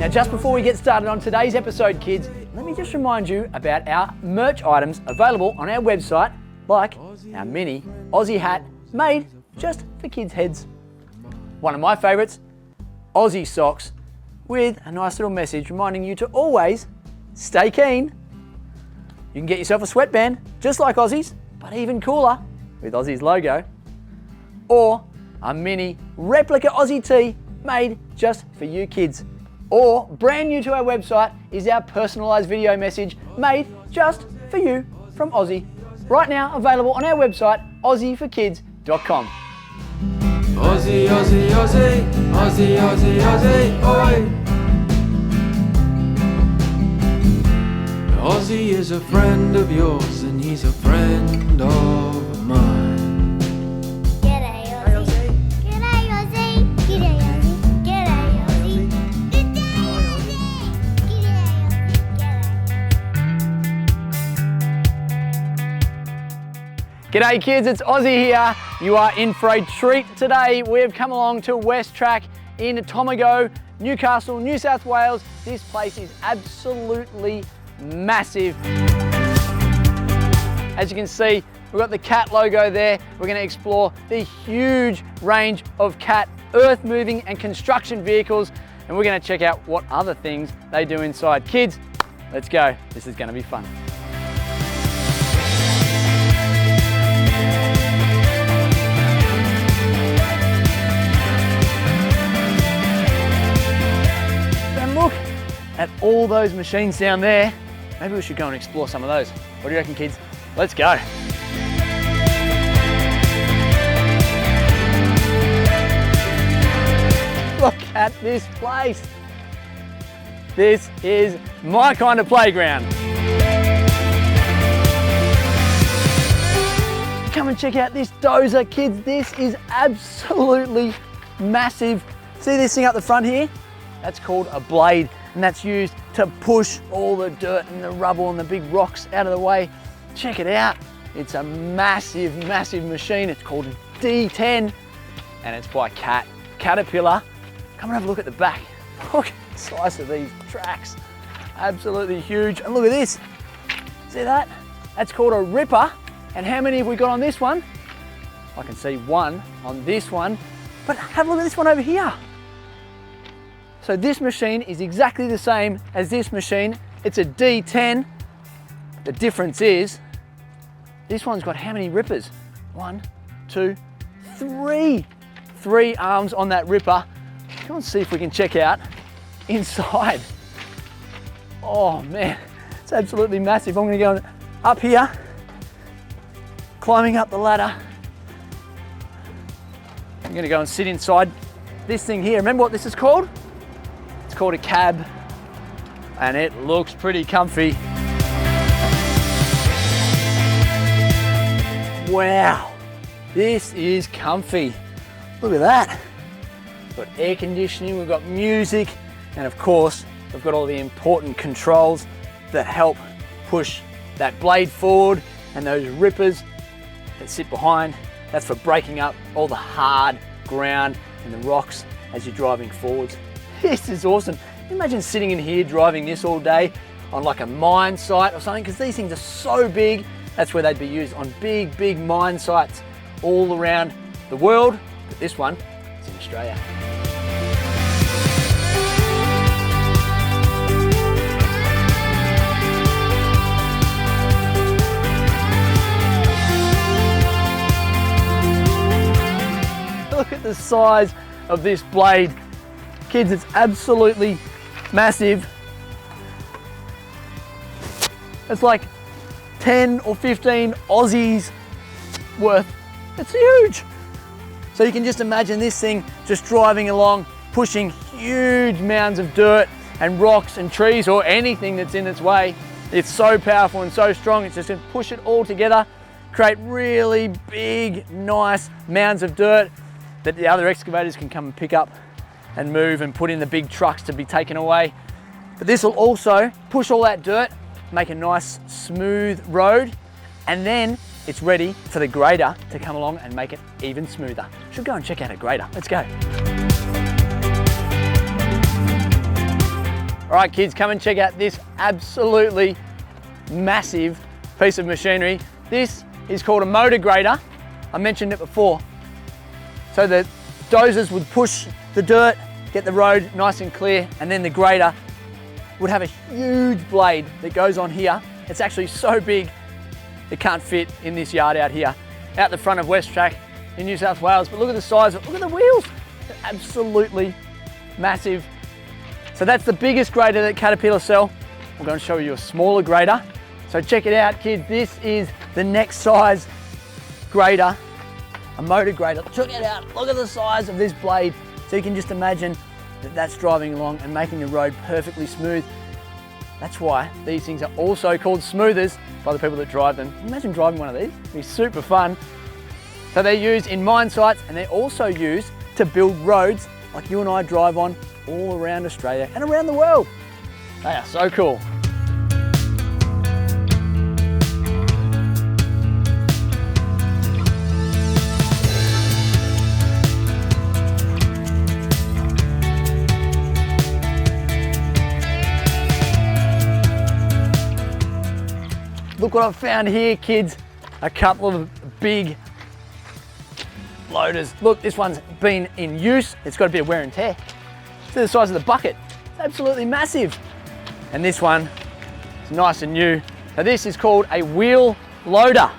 Now, just before we get started on today's episode, kids, let me just remind you about our merch items available on our website, like our mini Aussie hat made just for kids' heads. One of my favourites, Aussie socks, with a nice little message reminding you to always stay keen. You can get yourself a sweatband, just like Aussie's, but even cooler, with Aussie's logo. Or a mini replica Aussie tee made just for you kids. Or, brand new to our website, is our personalised video message made just for you from Aussie. Right now available on our website, aussieforkids.com. Aussie, Aussie, Aussie, Aussie, Aussie, Aussie, oi! Aussie is a friend of yours and he's a friend of mine. G'day Aussie. G'day Aussie. G'day Aussie. G'day Aussie. G'day Aussie. G'day kids, it's Ozzie here. You are in for a treat today. We've come along to WesTrac in Tomago, Newcastle, New South Wales. This place is absolutely massive. As you can see, we've got the Cat logo there. We're going to explore the huge range of Cat earth moving and construction vehicles, and we're going to check out what other things they do inside. Kids, let's go. This is going to be fun. And look at all those machines down there. Maybe we should go and explore some of those. What do you reckon, kids? Let's go. Look at this place. This is my kind of playground. Come and check out this dozer, kids. This is absolutely massive. See this thing up the front here? That's called a blade, and that's used to push all the dirt and the rubble and the big rocks out of the way. Check it out. It's a massive, massive machine. It's called a D10, and it's by Caterpillar. Come and have a look at the back. Look at the size of these tracks. Absolutely huge. And look at this. See that? That's called a ripper. And how many have we got on this one? I can see one on this one, but have a look at this one over here. So this machine is exactly the same as this machine. It's a D10. The difference is, this one's got how many rippers? 1, 2, 3. 3 arms on that ripper. Come and see if we can check out inside. Oh man, it's absolutely massive. I'm gonna go up here, climbing up the ladder. I'm gonna go and sit inside this thing here. Remember what this is called? It's called a cab, and it looks pretty comfy. Wow, this is comfy. Look at that. We've got air conditioning, we've got music, and of course, we've got all the important controls that help push that blade forward, and those rippers that sit behind. That's for breaking up all the hard ground and the rocks as you're driving forwards. This is awesome. Imagine sitting in here driving this all day on like a mine site or something, because these things are so big. That's where they'd be used, on big, big mine sites all around the world. But this one is in Australia. Look at the size of this blade. Kids, it's absolutely massive. It's like 10 or 15 Aussies worth. It's huge. So you can just imagine this thing just driving along, pushing huge mounds of dirt and rocks and trees or anything that's in its way. It's so powerful and so strong, it's just going to push it all together, create really big, nice mounds of dirt that the other excavators can come and pick up and move and put in the big trucks to be taken away. But this will also push all that dirt, make a nice smooth road, and then it's ready for the grader to come along and make it even smoother. Should go and check out a grader. Let's go. All right, kids, come and check out this absolutely massive piece of machinery. This is called a motor grader. I mentioned it before. So the dozers would push the dirt, get the road nice and clear, and then the grader would have a huge blade that goes on here. It's actually so big, it can't fit in this yard out here, out the front of WesTrac in New South Wales. But look at the size of it, look at the wheels. They're absolutely massive. So that's the biggest grader that Caterpillar sell. I'm going to show you a smaller grader. So check it out, kids. This is the next size grader, a motor grader. Check it out, look at the size of this blade. So you can just imagine that that's driving along and making the road perfectly smooth. That's why these things are also called smoothers by the people that drive them. Can you imagine driving one of these? It'd be super fun. So they're used in mine sites, and they're also used to build roads like you and I drive on all around Australia and around the world. They are so cool. Look what I've found here, kids. A couple of big loaders. Look, this one's been in use. It's got a bit of wear and tear. See the size of the bucket. It's absolutely massive. And this one is nice and new. Now this is called a wheel loader.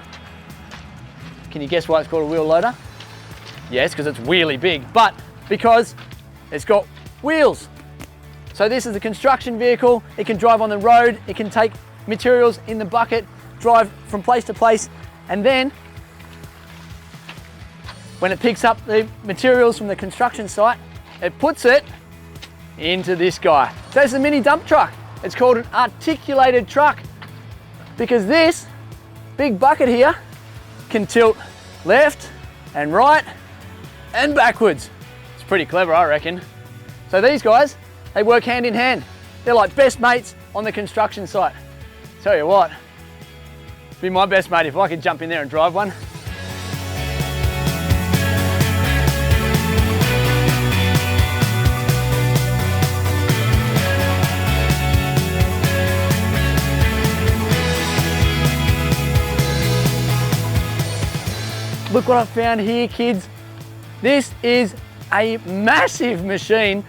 Can you guess why it's called a wheel loader? Yes, because it's really big, but because it's got wheels. So this is a construction vehicle. It can drive on the road. It can take materials in the bucket, drive from place to place, and then when it picks up the materials from the construction site, it puts it into this guy. So it's a mini dump truck. It's called an articulated truck because this big bucket here can tilt left and right and backwards. It's pretty clever, I reckon. So these guys, they work hand in hand. They're like best mates on the construction site. Tell you what, be my best mate if I could jump in there and drive one. Look what I found here, kids. This is a massive machine.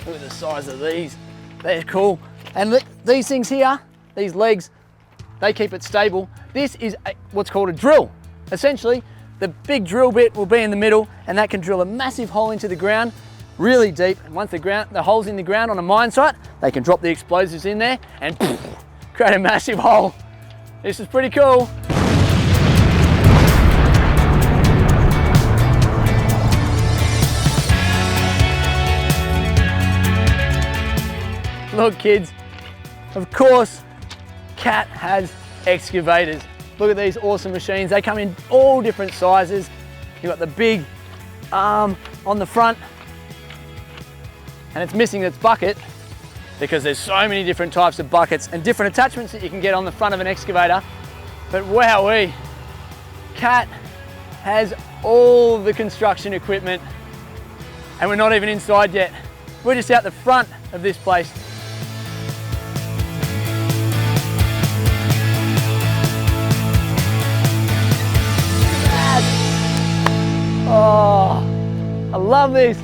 Look at the size of these. They're cool. And look, these things here, these legs, they keep it stable. This is what's called a drill. Essentially, the big drill bit will be in the middle, and that can drill a massive hole into the ground, really deep. And once the hole's in the ground on a mine site, they can drop the explosives in there and create a massive hole. This is pretty cool. Look, kids, of course, Cat has excavators. Look at these awesome machines. They come in all different sizes. You've got the big arm on the front, and it's missing its bucket because there's so many different types of buckets and different attachments that you can get on the front of an excavator. But wowee, Cat has all the construction equipment, and we're not even inside yet. We're just out the front of this place. Oh, I love this.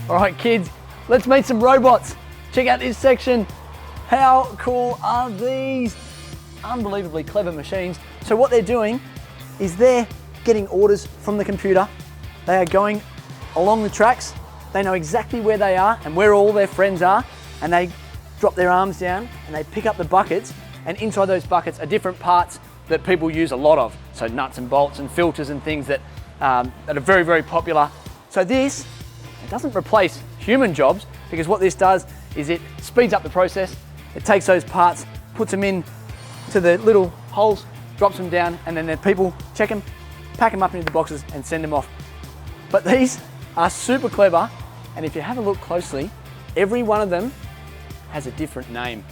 All right, kids, let's meet some robots. Check out this section. How cool are these? Unbelievably clever machines. So what they're doing is they're getting orders from the computer. They are going along the tracks they know exactly where they are and where all their friends are, and they drop their arms down and they pick up the buckets, and inside those buckets are different parts that people use a lot of. So nuts and bolts and filters and things that are very, very popular. So this, it doesn't replace human jobs, because what this does is it speeds up the process. It takes those parts, puts them in to the little holes, drops them down, and then the people check them, pack them up into the boxes and send them off. But these are super clever, and if you have a look closely, every one of them has a different name.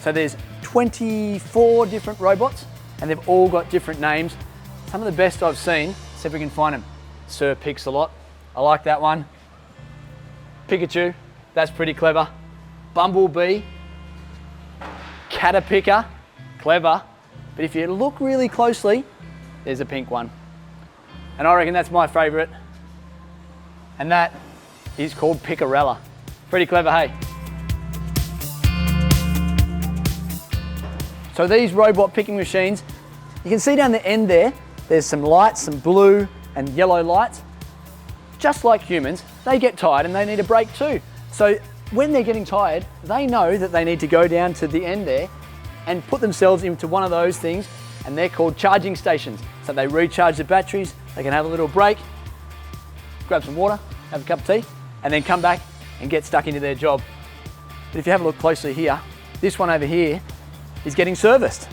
So there's 24 different robots, and they've all got different names. Some of the best I've seen, see if we can find them. Sir Pix-a-Lot, I like that one. Pikachu, that's pretty clever. Bumblebee, Caterpillar, clever. But if you look really closely, there's a pink one. And I reckon that's my favorite. And that is called Picarella. Pretty clever, hey? So these robot picking machines, you can see down the end there, there's some lights, some blue and yellow lights. Just like humans, they get tired and they need a break too. So when they're getting tired, they know that they need to go down to the end there and put themselves into one of those things, and they're called charging stations. So they recharge the batteries, they can have a little break, grab some water, have a cup of tea, and then come back and get stuck into their job. But if you have a look closely here, this one over here is getting serviced.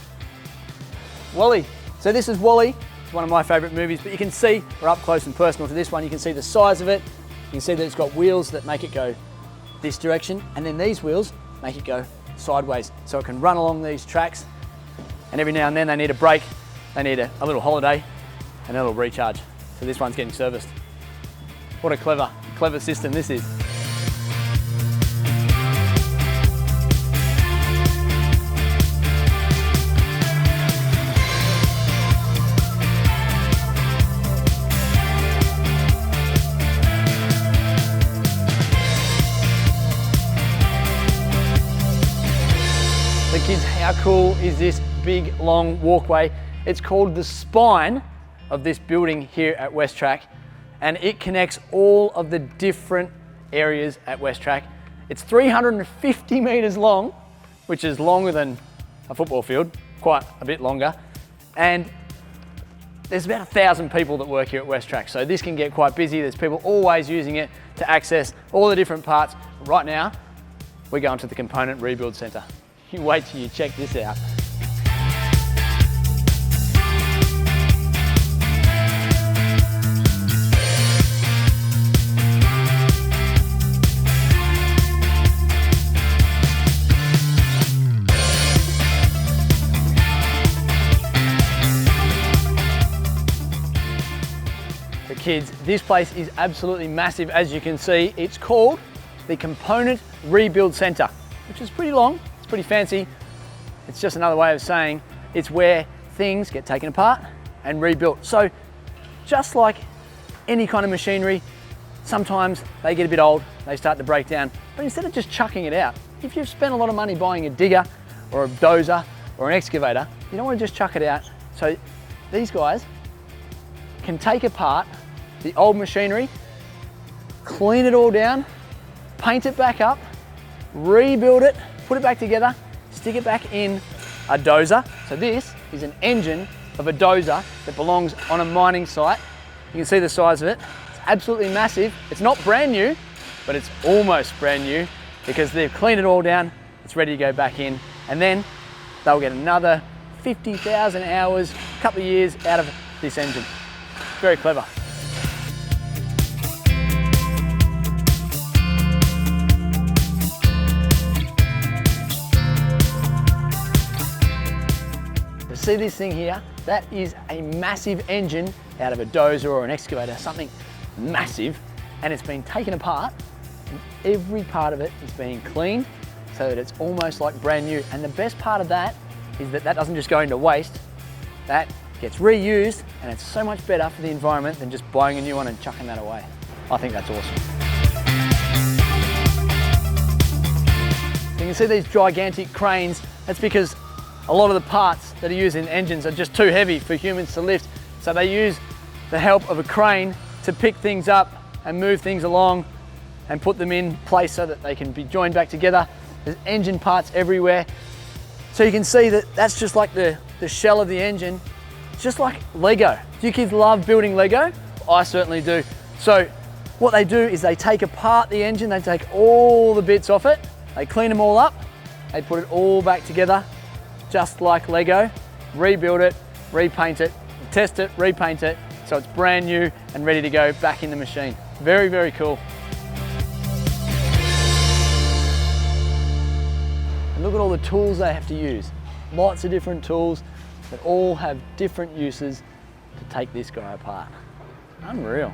Wall-E. So this is Wall-E. It's one of my favorite movies, but you can see, we're up close and personal to this one, you can see the size of it. You can see that it's got wheels that make it go this direction, and then these wheels make it go sideways. So it can run along these tracks, and every now and then they need a break, they need a little holiday, and a little recharge. So this one's getting serviced. What a clever system this is. Kids, how cool is this big long walkway? It's called the spine of this building here at WesTrac, and it connects all of the different areas at WesTrac. It's 350 meters long, which is longer than a football field, quite a bit longer. And there's about 1,000 people that work here at WesTrac, so this can get quite busy. There's people always using it to access all the different parts. Right now, we're going to the component rebuild center. You wait till you check this out. So kids, this place is absolutely massive. As you can see, it's called the Component Rebuild Center, which is pretty long. Pretty fancy. It's just another way of saying it's where things get taken apart and rebuilt. So just like any kind of machinery, sometimes they get a bit old, they start to break down. But instead of just chucking it out, if you've spent a lot of money buying a digger or a dozer or an excavator, you don't want to just chuck it out. So these guys can take apart the old machinery, clean it all down, paint it back up, rebuild it, put it back together, stick it back in a dozer. So this is an engine of a dozer that belongs on a mining site. You can see the size of it. It's absolutely massive. It's not brand new, but it's almost brand new because they've cleaned it all down. It's ready to go back in. And then they'll get another 50,000 hours, a couple of years out of this engine. Very clever. See this thing here? That is a massive engine out of a dozer or an excavator, something massive, and it's been taken apart and every part of it is being cleaned so that it's almost like brand new. And the best part of that is that that doesn't just go into waste, that gets reused, and it's so much better for the environment than just buying a new one and chucking that away. I think that's awesome. You can see these gigantic cranes. That's because a lot of the parts that are used in engines are just too heavy for humans to lift. So they use the help of a crane to pick things up and move things along and put them in place so that they can be joined back together. There's engine parts everywhere. So you can see that that's just like the shell of the engine. It's just like Lego. Do you kids love building Lego? I certainly do. So what they do is they take apart the engine, they take all the bits off it, they clean them all up, they put it all back together, just like Lego, rebuild it, repaint it, test it, repaint it, so it's brand new and ready to go back in the machine. Very, very cool. And look at all the tools they have to use. Lots of different tools that all have different uses to take this guy apart. Unreal.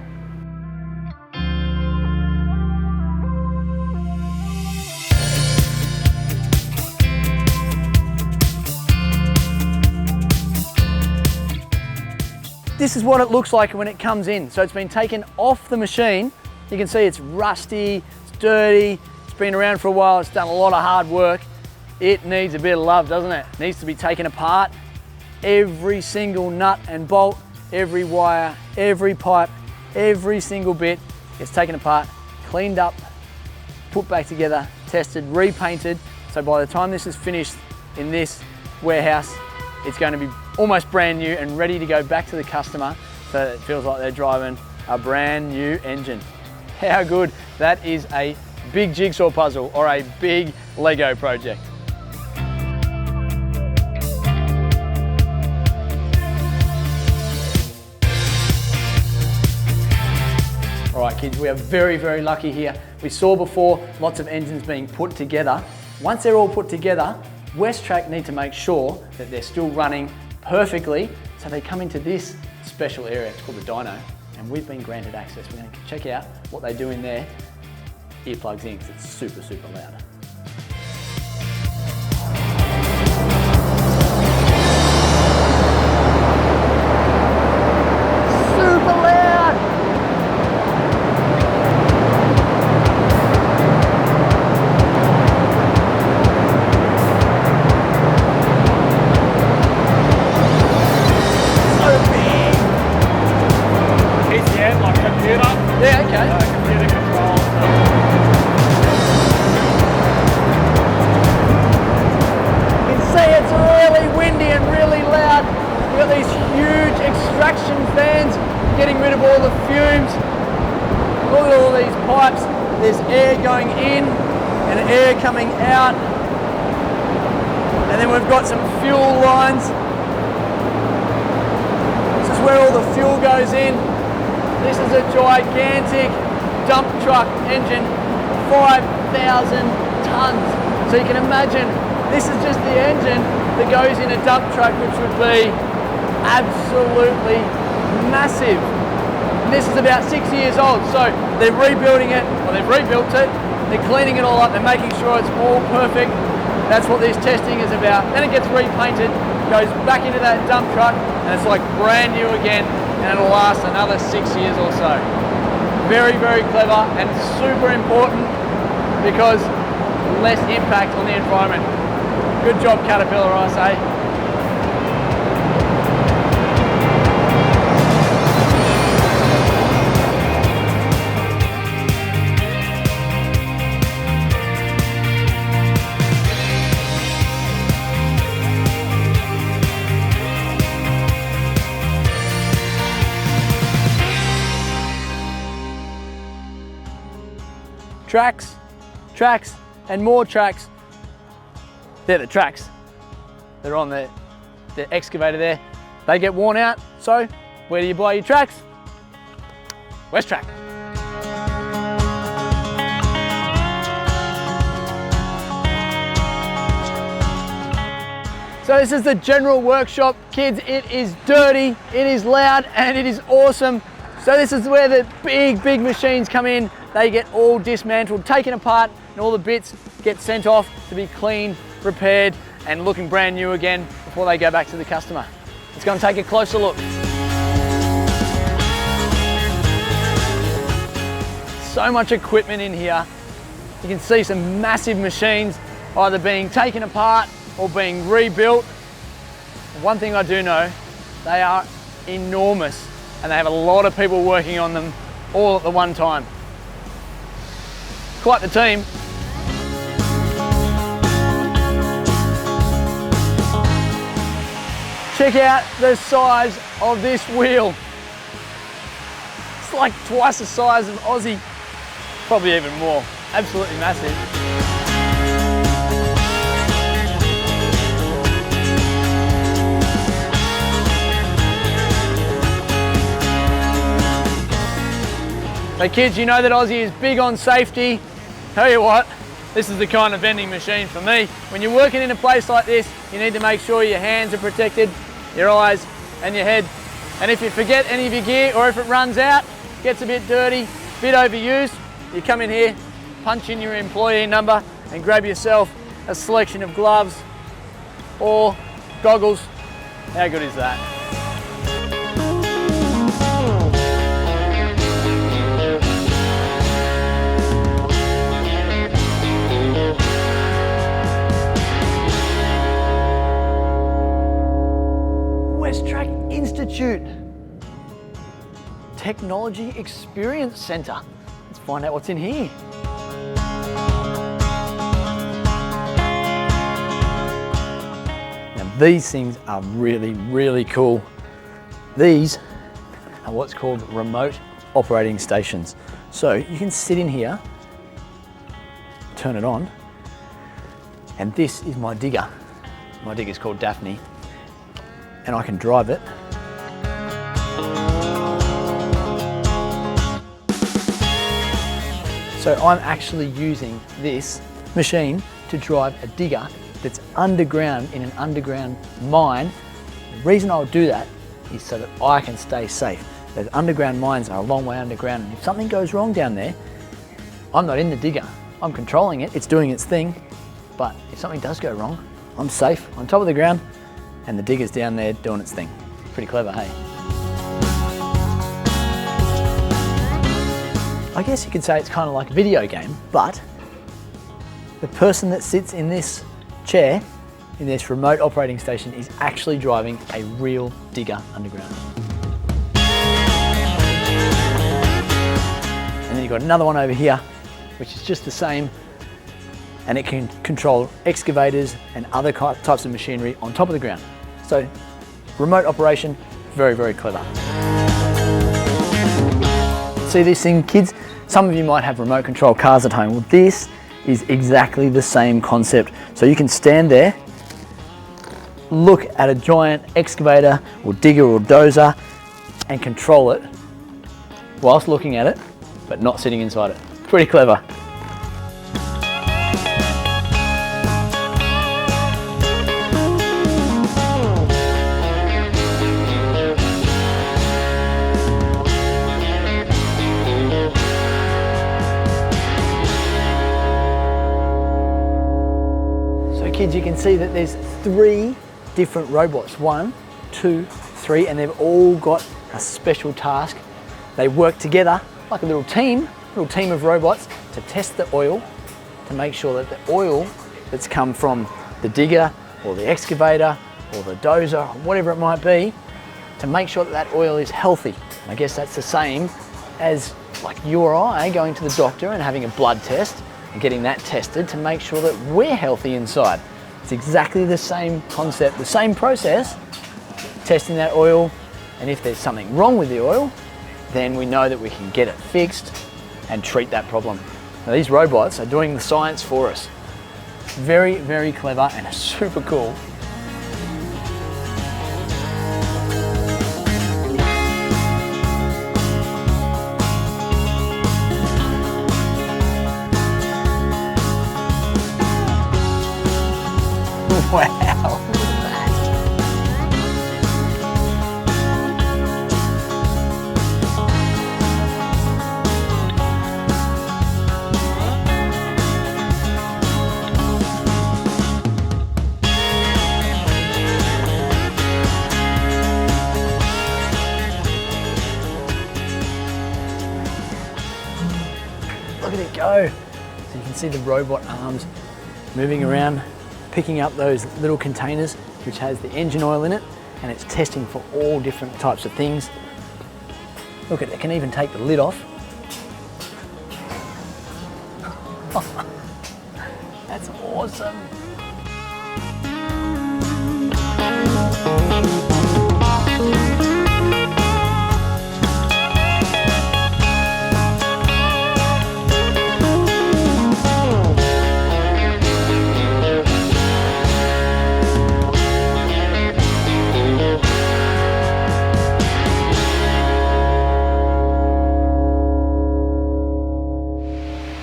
This is what it looks like when it comes in. So it's been taken off the machine. You can see it's rusty, it's dirty, it's been around for a while, it's done a lot of hard work. It needs a bit of love, doesn't it? It needs to be taken apart. Every single nut and bolt, every wire, every pipe, every single bit gets taken apart, cleaned up, put back together, tested, repainted. So by the time this is finished in this warehouse, it's going to be almost brand new and ready to go back to the customer so that it feels like they're driving a brand new engine. How good. That is a big jigsaw puzzle or a big Lego project. All right kids, we are very, very lucky here. We saw before lots of engines being put together. Once they're all put together, WesTrac need to make sure that they're still running perfectly, so they come into this special area. It's called the dyno, and we've been granted access. We're going to check out what they do in there. Earplugs in, because it's super, super loud. Super loud! Yeah, okay. Computer control. You can see it's really windy and really loud. We've got these huge extraction fans getting rid of all the fumes. Look at all these pipes. There's air going in and air coming out. And then we've got some fuel lines. This is where all the fuel goes in. This is a gigantic dump truck engine, 5,000 tons. So you can imagine, this is just the engine that goes in a dump truck, which would be absolutely massive. And this is about 6 years old. So they're rebuilding it, or they've rebuilt it, they're cleaning it all up, they're making sure it's all perfect. That's what this testing is about. Then it gets repainted, goes back into that dump truck, and it's like brand new again. And it'll last another 6 years or so. Very, very clever and super important because less impact on the environment. Good job, Caterpillar, I say. Tracks, and more tracks. They're the tracks. They're on the excavator there. They get worn out, so where do you buy your tracks? WesTrac. So this is the general workshop. Kids, it is dirty, it is loud, and it is awesome. So this is where the big machines come in. They get all dismantled, taken apart, and all the bits get sent off to be cleaned, repaired, and looking brand new again before they go back to the customer. Let's go and take a closer look. So much equipment in here. You can see some massive machines either being taken apart or being rebuilt. One thing I do know, they are enormous and they have a lot of people working on them all at the one time. quite the team. Check out the size of this wheel. It's like twice the size of Ozzie, probably even more. Absolutely massive. So kids, you know that Ozzie is big on safety. Tell you what, this is the kind of vending machine for me. When you're working in a place like this, you need to make sure your hands are protected, your eyes and your head. And if you forget any of your gear, or if it runs out, gets a bit dirty, a bit overused, you come in here, punch in your employee number and grab yourself a selection of gloves or goggles. How good is that? WesTrac Institute Technology Experience Centre. Let's find out what's in here. Now these things are really, really cool. These are what's called remote operating stations. So you can sit in here, turn it on, and this is my digger. My digger is called Daphne, and I can drive it. So I'm actually using this machine to drive a digger that's underground in an underground mine. The reason I'll do that is so that I can stay safe. Those underground mines are a long way underground, and if something goes wrong down there, I'm not in the digger. I'm controlling it, it's doing its thing, but if something does go wrong, I'm safe on top of the ground, and the digger's down there doing its thing. Pretty clever, hey? I guess you could say it's kind of like a video game, but the person that sits in this chair, in this remote operating station, is actually driving a real digger underground. And then you've got another one over here, which is just the same, and it can control excavators and other types of machinery on top of the ground. So, remote operation, very, very clever. See this thing, kids? Some of you might have remote control cars at home. Well, this is exactly the same concept. So you can stand there, look at a giant excavator or digger or dozer and control it whilst looking at it, but not sitting inside it. Pretty clever. Kids, you can see that there's 3 different robots. 1, 2, 3, and they've all got a special task. They work together like a little team of robots to test the oil, to make sure that the oil that's come from the digger or the excavator or the dozer or whatever it might be, to make sure that that oil is healthy. And I guess that's the same as like you or I going to the doctor and having a blood test and getting that tested to make sure that we're healthy inside. It's exactly the same concept, the same process, testing that oil, and if there's something wrong with the oil, then we know that we can get it fixed and treat that problem. Now these robots are doing the science for us. Very, very clever and super cool. Wow, look at that. Look at it go. So you can see the robot arms moving around, picking up those little containers which has the engine oil in it, and it's testing for all different types of things. Look, it can even take the lid off. That's awesome.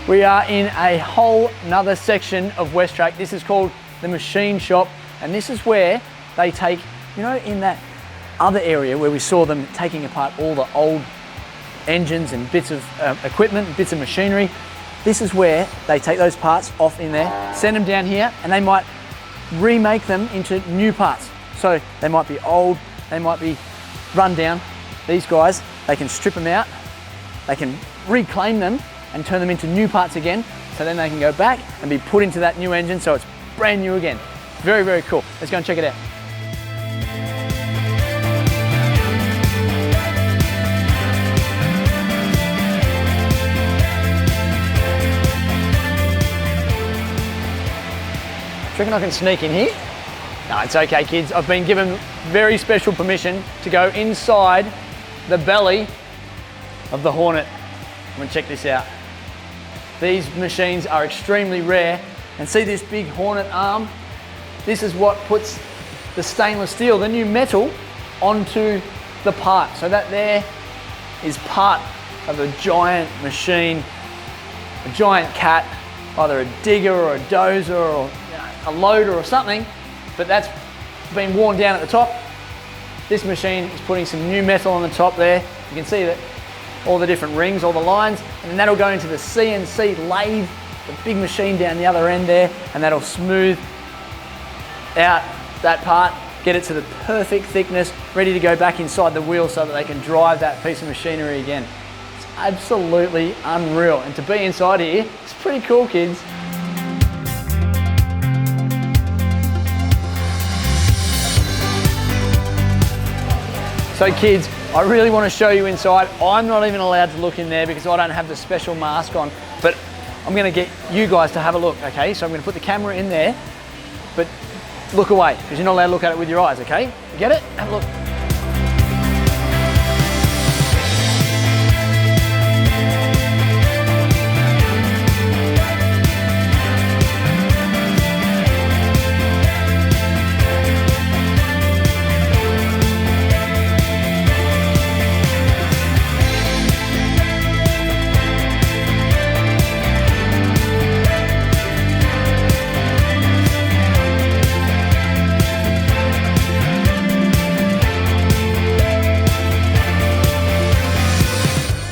We are in a whole nother section of WesTrac. This is called the machine shop, and this is where they take, you know, in that other area where we saw them taking apart all the old engines and bits of equipment, bits of machinery. This is where they take those parts off in there, send them down here, and they might remake them into new parts. So they might be old, they might be run down. These guys, they can strip them out, they can reclaim them and turn them into new parts again, so then they can go back and be put into that new engine so it's brand new again. Very, very cool. Let's go and check it out. Do you reckon I can sneak in here? No, it's okay, kids. I've been given very special permission to go inside the belly of the Hornet. I'm gonna check this out. These machines are extremely rare, and see this big Hornet arm? This is what puts the stainless steel, the new metal, onto the part. So that there is part of a giant machine, a giant cat, either a digger or a dozer or a loader or something, but that's been worn down at the top. This machine is putting some new metal on the top there. You can see that all the different rings, all the lines, and then that'll go into the CNC lathe, the big machine down the other end there, and that'll smooth out that part, get it to the perfect thickness, ready to go back inside the wheel so that they can drive that piece of machinery again. It's absolutely unreal, and to be inside here, it's pretty cool, kids. So kids, I really want to show you inside. I'm not even allowed to look in there because I don't have the special mask on, but I'm going to get you guys to have a look, okay? So I'm going to put the camera in there, but look away because you're not allowed to look at it with your eyes, okay? You get it? Have a look.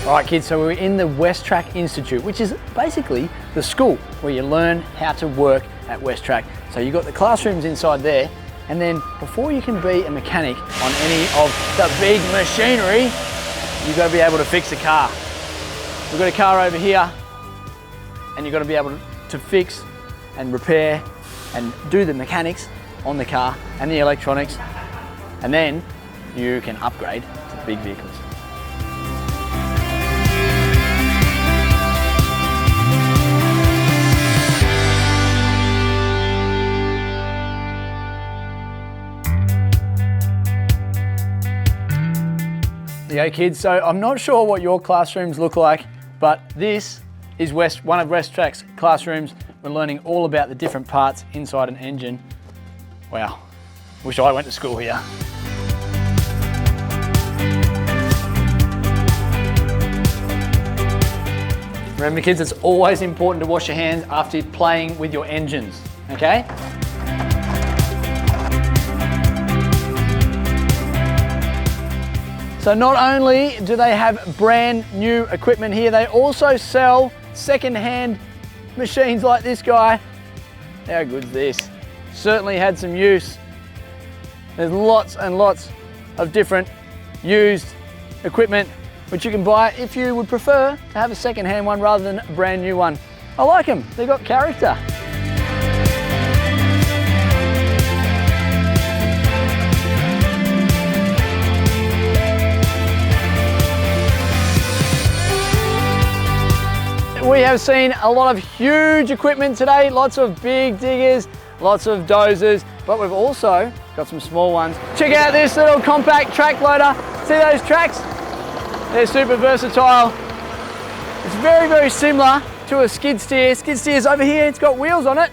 All right, kids, so we're in the WesTrac Institute, which is basically the school where you learn how to work at WesTrac. So you've got the classrooms inside there, and then before you can be a mechanic on any of the big machinery, you've got to be able to fix a car. We've got a car over here, and you've got to be able to fix and repair and do the mechanics on the car and the electronics, and then you can upgrade to big vehicles. Yeah, kids, so I'm not sure what your classrooms look like, but this is one of WesTrac's classrooms. We're learning all about the different parts inside an engine. Wow, wish I went to school here. Remember, kids, it's always important to wash your hands after playing with your engines, okay? So not only do they have brand new equipment here, they also sell second-hand machines like this guy. How good's this? Certainly had some use. There's lots and lots of different used equipment which you can buy if you would prefer to have a second-hand one rather than a brand new one. I like them, they've got character. we have seen a lot of huge equipment today, lots of big diggers, lots of dozers, but we've also got some small ones. Check out this little compact track loader. See those tracks? They're super versatile. It's very, very similar to a skid steer. Skid steer's over here, it's got wheels on it.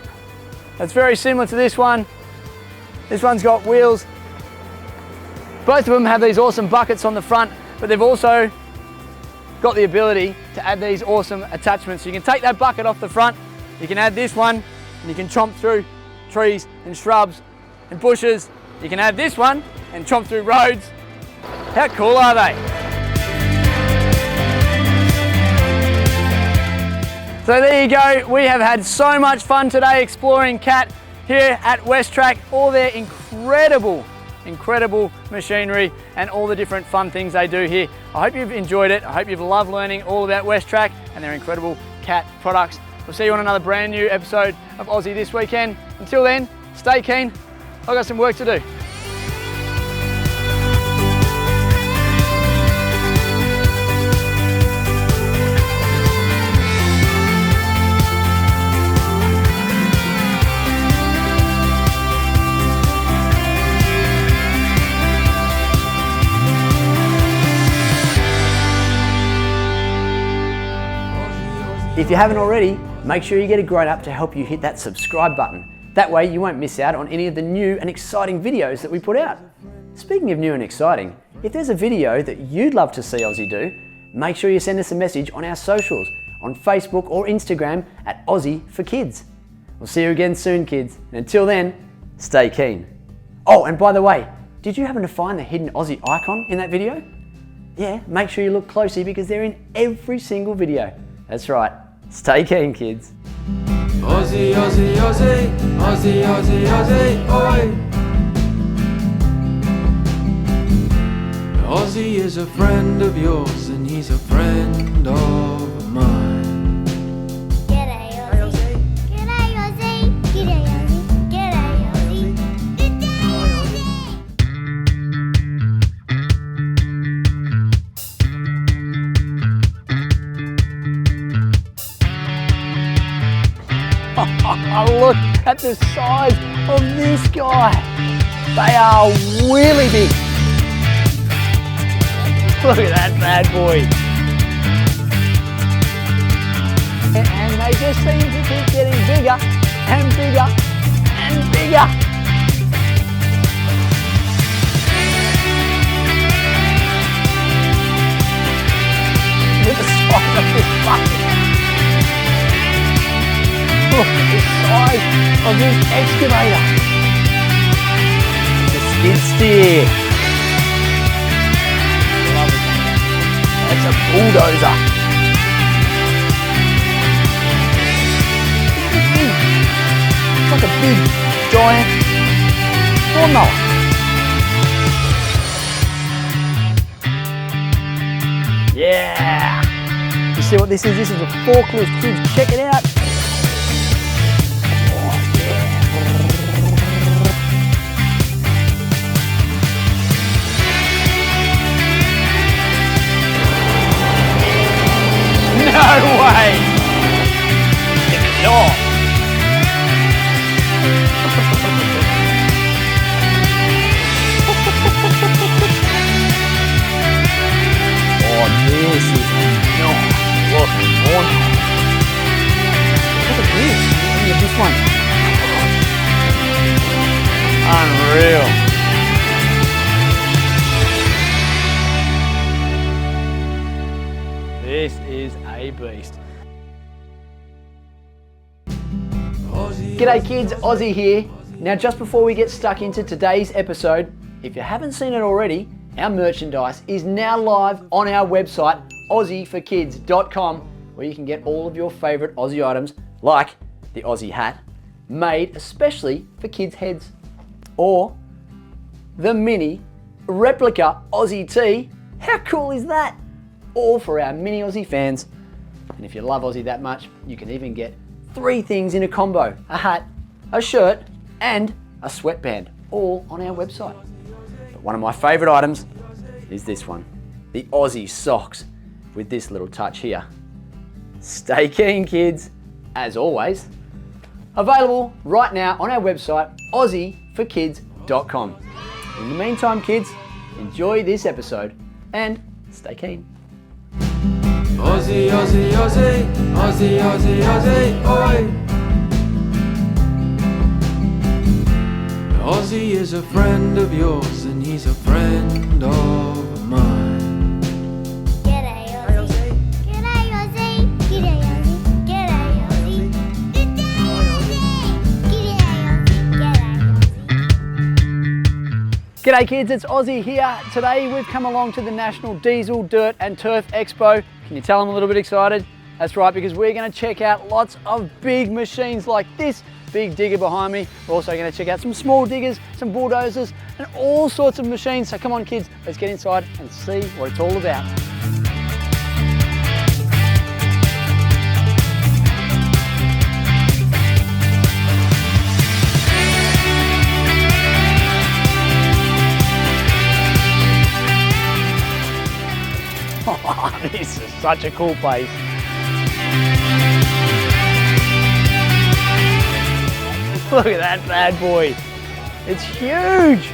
That's very similar to this one. This one's got wheels. Both of them have these awesome buckets on the front, but they've also got the ability to add these awesome attachments. So you can take that bucket off the front, you can add this one, and you can chomp through trees and shrubs and bushes. You can add this one and chomp through roads. How cool are they? So there you go. We have had so much fun today exploring CAT here at WesTrac, all their incredible machinery and all the different fun things they do here. I hope you've enjoyed it. I hope you've loved learning all about WesTrac and their incredible CAT products. We'll see you on another brand new episode of Aussie this weekend. Until then, stay keen. I've got some work to do. If you haven't already, make sure you get a grown-up to help you hit that subscribe button. That way you won't miss out on any of the new and exciting videos that we put out. Speaking of new and exciting, if there's a video that you'd love to see Aussie do, make sure you send us a message on our socials, on Facebook or Instagram at Aussie for Kids. We'll see you again soon, kids. And until then, stay keen. Oh, and by the way, did you happen to find the hidden Aussie icon in that video? Yeah, make sure you look closely because they're in every single video. That's right. Stay keen, kids. Ozzie, Ozzie, Ozzie, Ozzie, Ozzie, Ozzie, oi! Ozzie is a friend of yours and he's a friend of mine. G'day, Ozzie. G'day, Ozzie. G'day, Ozzie. G'day, Ozzie. G'day, Ozzie. Look at the size of this guy. They are really big. Look at that bad boy. And they just seem to keep getting bigger and bigger and bigger. Look at the size of this bucket. Look at the size of this excavator. The skid steer. Love it. That's a bulldozer. It's like a big, giant lawnmower. Yeah! You see what this is? This is a forklift, kids. Check it out. No way! No! Oh, this is no. Look, on. Look at this. Look at this one. Unreal. This is a beast. G'day kids, Ozzie here. Now just before we get stuck into today's episode, if you haven't seen it already, our merchandise is now live on our website, aussieforkids.com, where you can get all of your favourite Aussie items, like the Aussie hat, made especially for kids' heads, or the mini replica Aussie tee. How cool is that? All for our mini Aussie fans. And if you love Aussie that much, you can even get 3 things in a combo: a hat, a shirt, and a sweatband, all on our website. But one of my favourite items is this one, the Aussie socks, with this little touch here. stay keen, kids. As always, available right now on our website, aussieforkids.com. In the meantime, kids, enjoy this episode and stay keen. Ozzie, Ozzie, Ozzie, Ozzie, Ozzie, Ozzie, oi! Ozzie is a friend of yours and he's a friend of mine. G'day Ozzie. G'day Ozzie. G'day Ozzie. G'day Ozzie. G'day Ozzie. G'day kids, it's Ozzie here. Today we've come along to the National Diesel, Dirt and Turf Expo. Can you tell I'm a little bit excited? That's right, because we're going to check out lots of big machines like this big digger behind me. We're also going to check out some small diggers, some bulldozers and all sorts of machines. So come on kids, let's get inside and see what it's all about. Oh, this is such a cool place. Look at that bad boy. It's huge.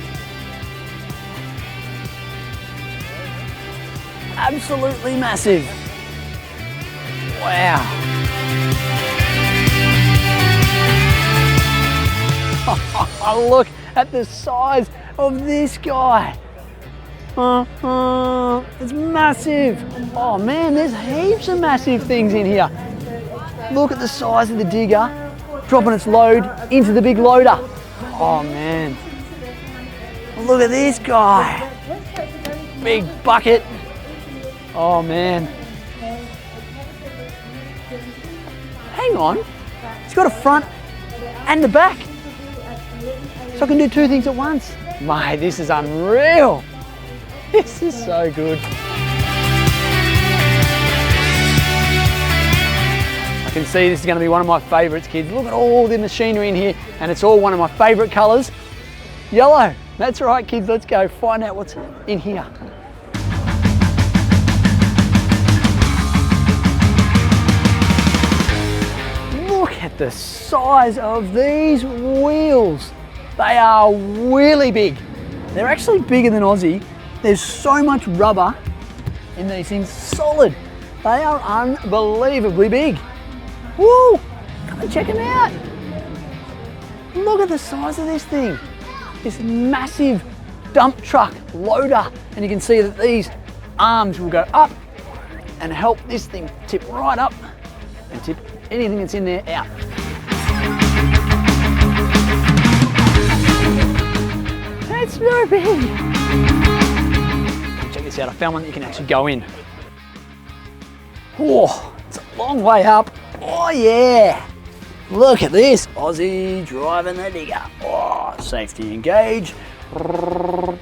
Absolutely massive. Wow. Look at the size of this guy. It's massive. Oh man, there's heaps of massive things in here. Look at the size of the digger, dropping its load into the big loader. Oh man. Look at this guy. Big bucket. Oh man. Hang on. It's got a front and a back. So I can do two things at once. Mate, this is unreal. This is so good. I can see this is going to be one of my favourites, kids. Look at all the machinery in here, and it's all one of my favourite colours, yellow. That's right, kids, let's go find out what's in here. Look at the size of these wheels. They are really big. They're actually bigger than Ozzie. There's so much rubber in these things, solid. They are unbelievably big. Woo! Come and check them out. Look at the size of this thing. This massive dump truck loader. And you can see that these arms will go up and help this thing tip right up and tip anything that's in there out. That's so big. Check this out, I found one that you can actually go in. Oh, it's a long way up. Oh yeah. Look at this, Ozzie driving the digger. Oh, safety engage. Look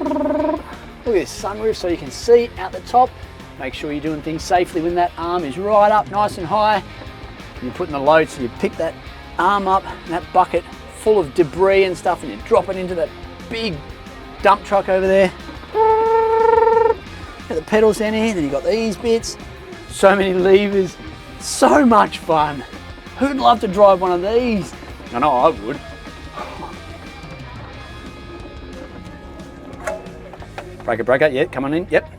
at this sunroof so you can see out the top. Make sure you're doing things safely when that arm is right up nice and high. You're putting the load, so you pick that arm up and that bucket full of debris and stuff, and you drop it into that big dump truck over there. Got the pedals down here, then you've got these bits. So many levers, so much fun. Who'd love to drive one of these? I know I would. Breaker, yeah, come on in, yep.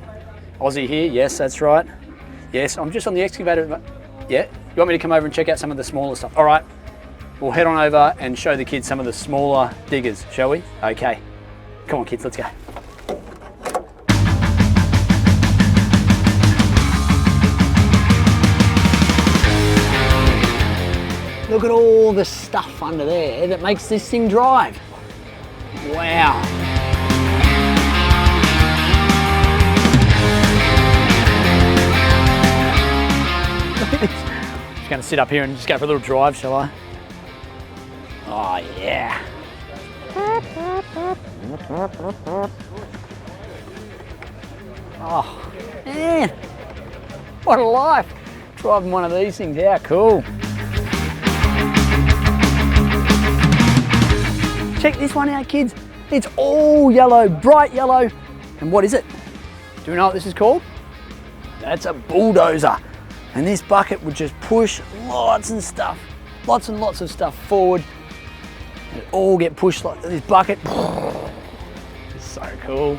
Ozzie here, yes, that's right. Yes, I'm just on the excavator. Yeah, you want me to come over and check out some of the smaller stuff? All right, we'll head on over and show the kids some of the smaller diggers, shall we? Okay, come on kids, let's go. Look at all the stuff under there that makes this thing drive. Wow. Just going to sit up here and just go for a little drive, shall I? Oh yeah. Oh man, what a life. Driving one of these things, how cool. Check this one out, kids. It's all yellow, bright yellow. And what is it? Do we know what this is called? That's a bulldozer. And this bucket would just push lots and lots of stuff forward. It all get pushed like this bucket. It's so cool.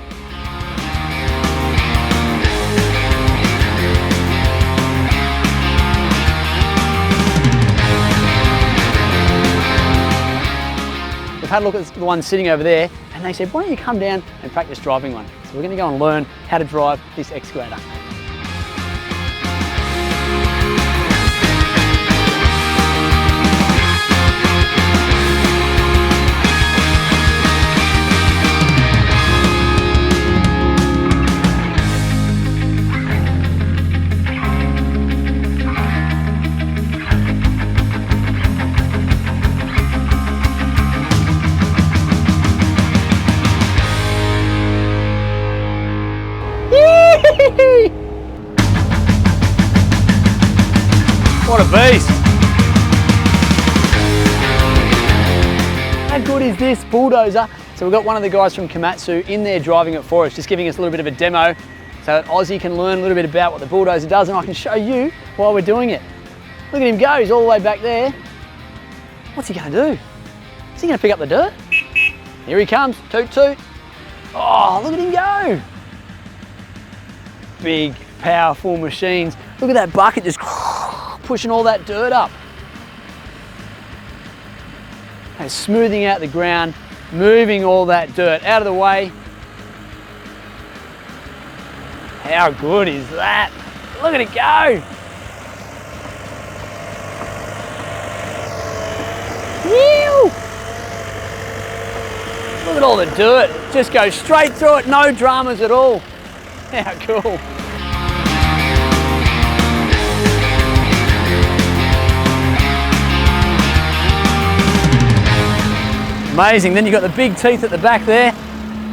We've had a look at the one sitting over there and they said, why don't you come down and practice driving one? So we're going to go and learn how to drive this excavator. What a beast! How good is this bulldozer? So we've got one of the guys from Komatsu in there driving it for us, just giving us a little bit of a demo so that Ozzie can learn a little bit about what the bulldozer does and I can show you while we're doing it. Look at him go, he's all the way back there. What's he going to do? Is he going to pick up the dirt? Here he comes, toot toot. Oh, look at him go! Big, powerful machines. Look at that bucket just pushing all that dirt up. And smoothing out the ground, moving all that dirt out of the way. How good is that? Look at it go. Ew. Look at all the dirt. Just go straight through it, no dramas at all. How cool. Amazing, then you've got the big teeth at the back there.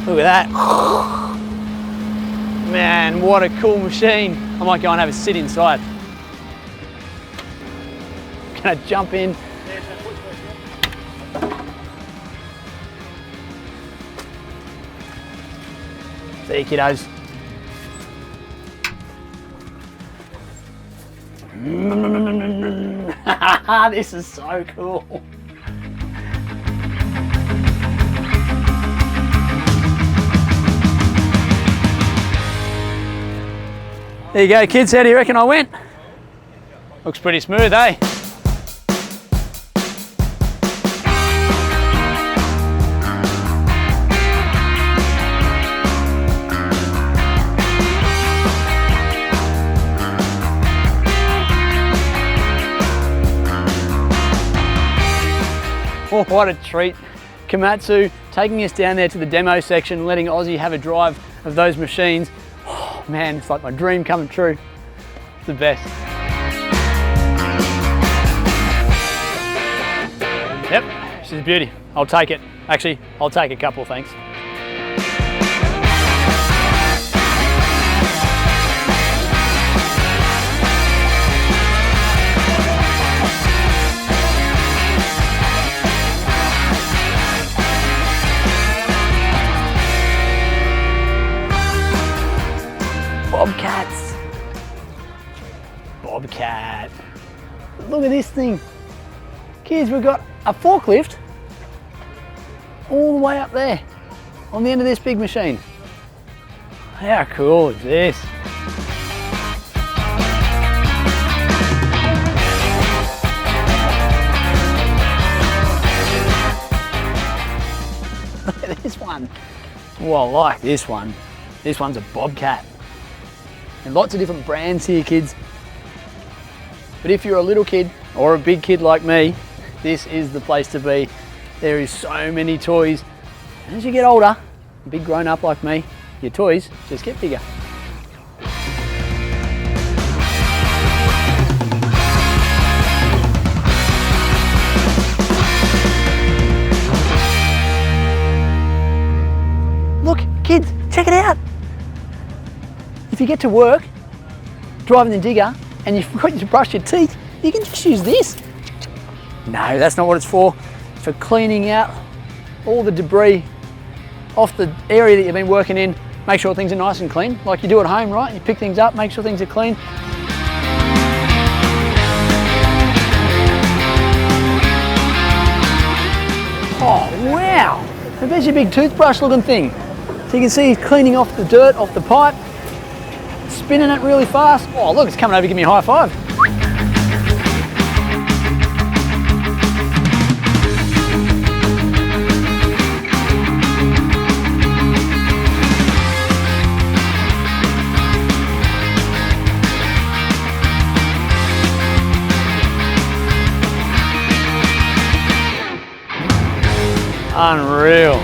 Look at that. Man, what a cool machine. I might go and have a sit inside. Gonna jump in. See you, kiddos. This is so cool. There you go, kids. How do you reckon I went? Looks pretty smooth, eh? Oh, what a treat. Komatsu taking us down there to the demo section, letting Ozzie have a drive of those machines. Oh, man, it's like my dream coming true. It's the best. Yep, she's a beauty. I'll take it. Actually, I'll take a couple, thanks. Bobcats. Bobcat. Look at this thing. Kids, we've got a forklift all the way up there on the end of this big machine. How cool is this? Look at this one. Oh, I like this one. This one's a Bobcat. And lots of different brands here, kids. But if you're a little kid or a big kid like me, this is the place to be. There is so many toys. And as you get older, a big grown up like me, your toys just get bigger. Look, kids, check it out. If you get to work, driving the digger, and you forgot to brush your teeth, you can just use this. No, that's not what it's for. It's for cleaning out all the debris off the area that you've been working in Make sure things are nice and clean, like you do at home, right? You pick things up, make sure things are clean. Oh, wow. And there's your big toothbrush looking thing. So you can see he's cleaning off the dirt off the pipe, spinning it really fast. Oh, look, it's coming over to give me a high five. Unreal.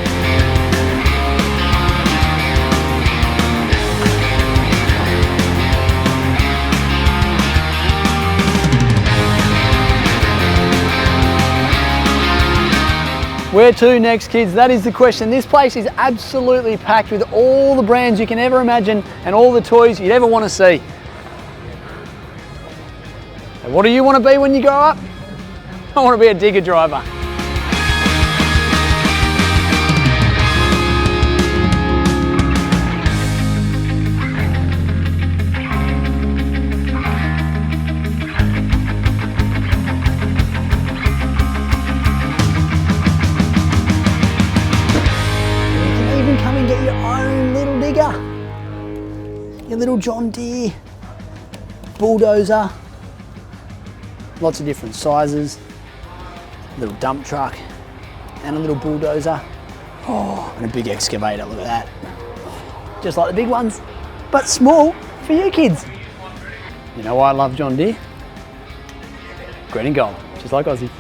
Where to next, kids? That is the question. This place is absolutely packed with all the brands you can ever imagine and all the toys you'd ever want to see. And what do you want to be when you grow up? I want to be a digger driver. Your little John Deere, bulldozer, lots of different sizes, little dump truck and a little bulldozer. Oh, and a big excavator, look at that. Just like the big ones, but small for you kids. You know why I love John Deere? Green and gold, just like Ozzie.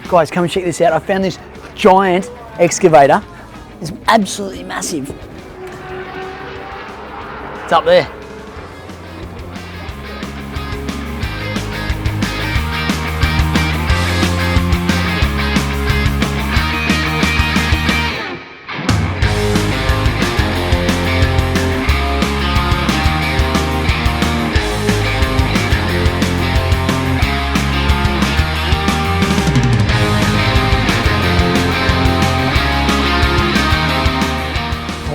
Guys, come and check this out. I found this giant excavator. It's absolutely massive. It's up there.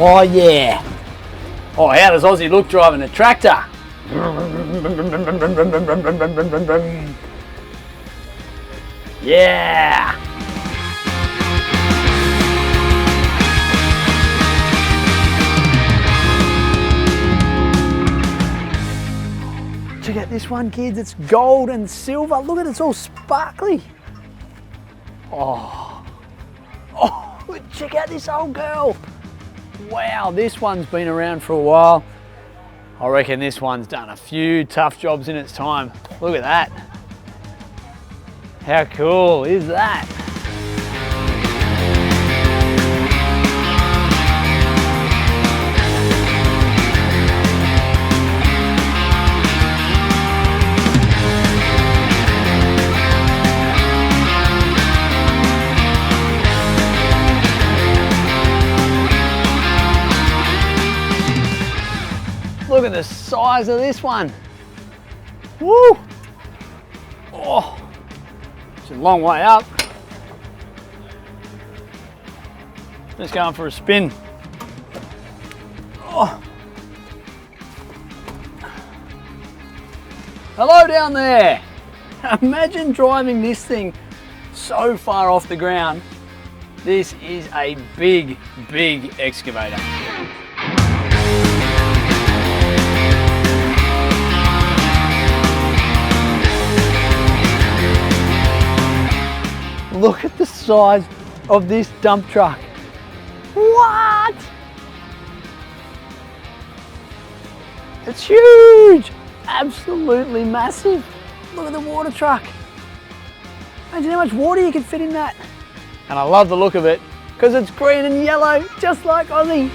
Oh yeah. Oh, how does Ozzie look driving a tractor? Yeah. Check out this one, kids. It's gold and silver. Look at it, it's all sparkly. Oh, check out this old girl. Wow, this one's been around for a while. I reckon this one's done a few tough jobs in its time. Look at that. How cool is that? Look at the size of this one. Woo! Oh, it's a long way up. Let's go on for a spin. Oh. Hello down there. Imagine driving this thing so far off the ground. This is a big, big excavator. Look at the size of this dump truck. What? It's huge, absolutely massive. Look at the water truck. Imagine how much water you could fit in that. And I love the look of it because it's green and yellow, just like Ozzie.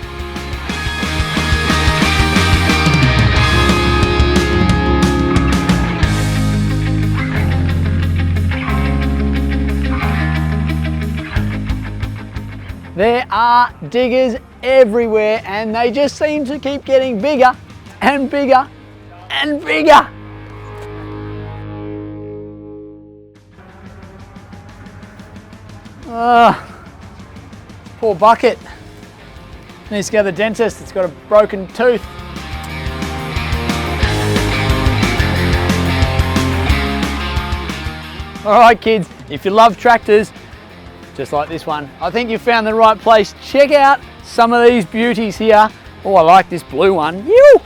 There are diggers everywhere, and they just seem to keep getting bigger and bigger and bigger. Poor Bucket. Needs to go to the dentist, it's got a broken tooth. Alright kids, if you love tractors, just like this one, I think you found the right place. Check out some of these beauties here. Oh, I like this blue one. Ew!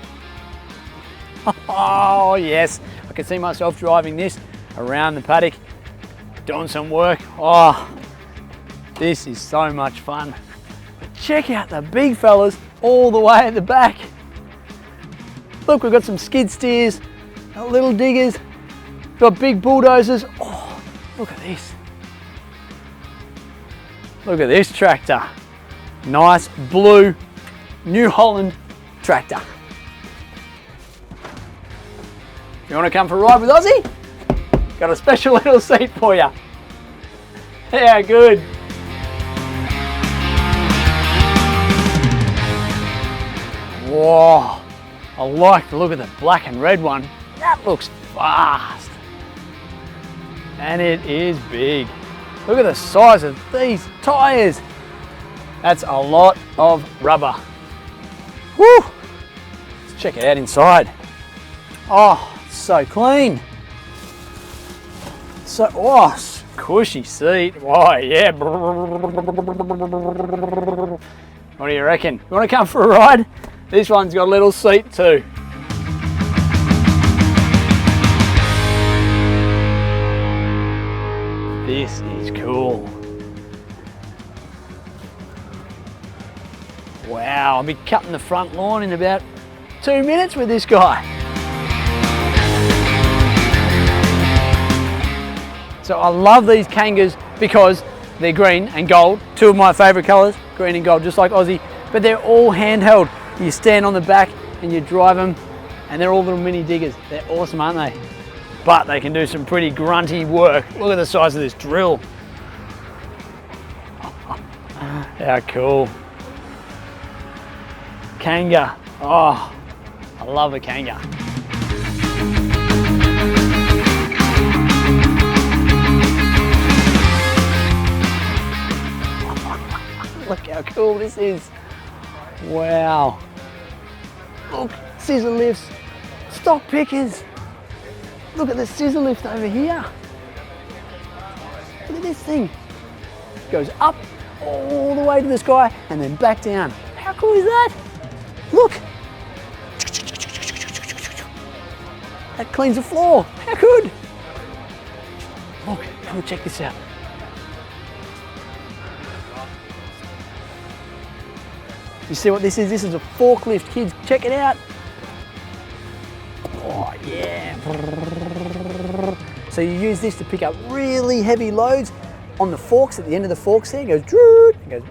Oh yes, I can see myself driving this around the paddock, doing some work. Oh, this is so much fun. But check out the big fellas all the way at the back. Look, we've got some skid steers, little diggers, got big bulldozers. Oh, look at this. Look at this tractor. Nice blue New Holland tractor. You want to come for a ride with Ozzie? Got a special little seat for you. Yeah, good. Whoa, I like the look of the black and red one. That looks fast. And it is big. Look at the size of these tyres. That's a lot of rubber. Woo! Let's check it out inside. Oh, so clean. So, oh, cushy seat. Oh, yeah. What do you reckon? You want to come for a ride? This one's got a little seat too. This is cool. Wow, I'll be cutting the front lawn in about 2 minutes with this guy. So I love these Kangas because they're green and gold, two of my favourite colours, green and gold, just like Ozzie, but they're all handheld. You stand on the back and you drive them, and they're all little mini diggers. They're awesome, aren't they? But they can do some pretty grunty work. Look at the size of this drill. How cool. Kanga. Oh, I love a Kanga. Look how cool this is. Wow. Look, scissor lifts, stock pickers. Look at the scissor lift over here. Look at this thing. It goes up all the way to the sky and then back down. How cool is that? Look. That cleans the floor. How good. Look, come and check this out. You see what this is? This is a forklift, kids. Check it out. Oh, yeah. So you use this to pick up really heavy loads on the forks. At the end of the forks there, it goes,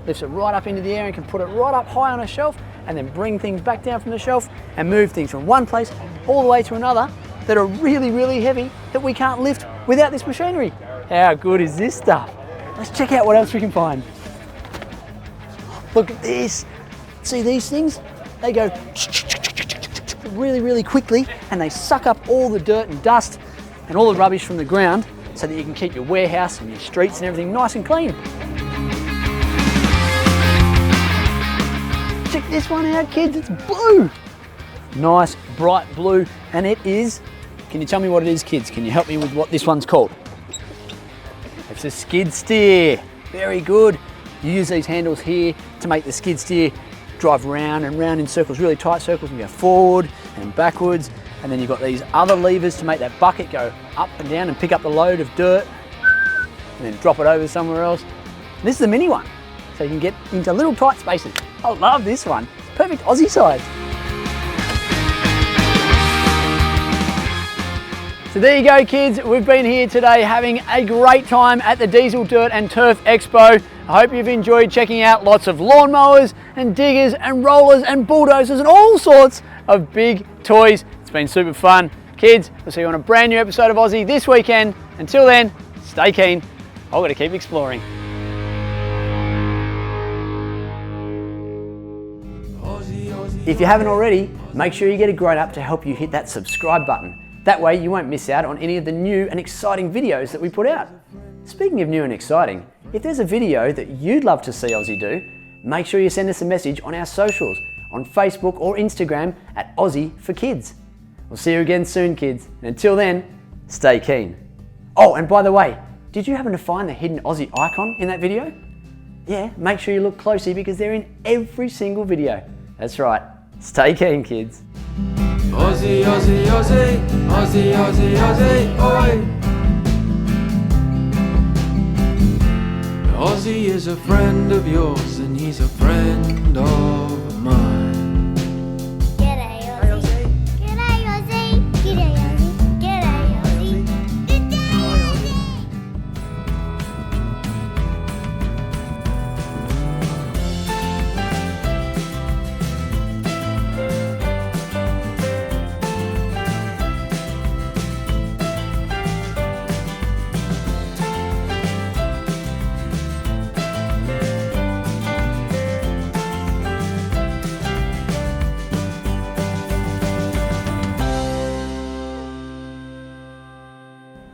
lifts it right up into the air and can put it right up high on a shelf and then bring things back down from the shelf and move things from one place all the way to another that are really, really heavy that we can't lift without this machinery. How good is this stuff? Let's check out what else we can find. Look at this. See these things? They go really, really quickly and they suck up all the dirt and dust and all the rubbish from the ground so that you can keep your warehouse and your streets and everything nice and clean. Check this one out, kids. It's blue. Nice, bright blue. And it is, can you tell me what it is, kids? Can you help me with what this one's called? It's a skid steer. Very good. You use these handles here to make the skid steer drive round and round in circles, really tight circles, and go forward and backwards. And then you've got these other levers to make that bucket go up and down and pick up the load of dirt and then drop it over somewhere else. And this is the mini one, so you can get into little tight spaces. I love this one. It's perfect Aussie size. So there you go, kids. We've been here today having a great time at the Diesel Dirt and Turf Expo. I hope you've enjoyed checking out lots of lawnmowers and diggers and rollers and bulldozers and all sorts of big toys. It's been super fun. Kids, we'll see you on a brand new episode of Ozzie this weekend. Until then, stay keen. I've got to keep exploring. If you haven't already, make sure you get a grown up to help you hit that subscribe button. That way you won't miss out on any of the new and exciting videos that we put out. Speaking of new and exciting, if there's a video that you'd love to see Ozzie do, make sure you send us a message on our socials, on Facebook or Instagram at Ozzie for Kids. We'll see you again soon, kids. And until then, stay keen. Oh, and by the way, did you happen to find the hidden Ozzie icon in that video? Yeah, make sure you look closely because they're in every single video. That's right, stay keen, kids. Ozzie, Ozzie, Ozzie, Ozzie, Ozzie, Ozzie, oi! Ozzie is a friend of yours and he's a friend of mine. G'day, Ozzie. G'day, Ozzie. G'day, Ozzie. G'day, Ozzie. G'day, Ozzie.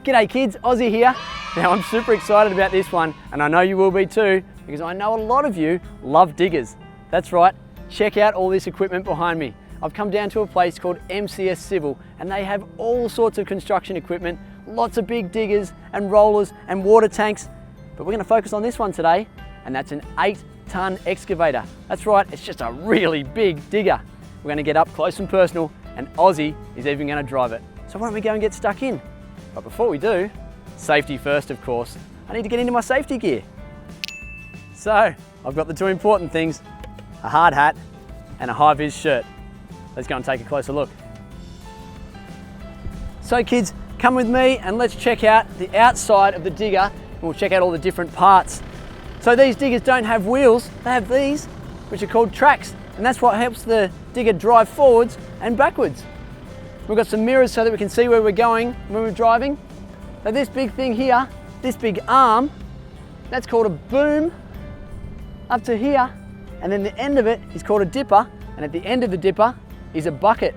G'day kids, Ozzie here. Now I'm super excited about this one and I know you will be too because I know a lot of you love diggers. That's right, check out all this equipment behind me. I've come down to a place called MCS Civil and they have all sorts of construction equipment, lots of big diggers and rollers and water tanks. But we're going to focus on this one today and that's an 8-ton excavator. That's right, it's just a really big digger. We're going to get up close and personal and Ozzie is even going to drive it. So why don't we go and get stuck in? But before we do, safety first of course. I need to get into my safety gear. So, I've got the two important things, a hard hat and a high-vis shirt. Let's go and take a closer look. So kids, come with me and let's check out the outside of the digger and we'll check out all the different parts. So these diggers don't have wheels, they have these, which are called tracks, and that's what helps the digger drive forwards and backwards. We've got some mirrors so that we can see where we're going when we're driving. So this big thing here, this big arm, that's called a boom up to here. And then the end of it is called a dipper. And at the end of the dipper is a bucket.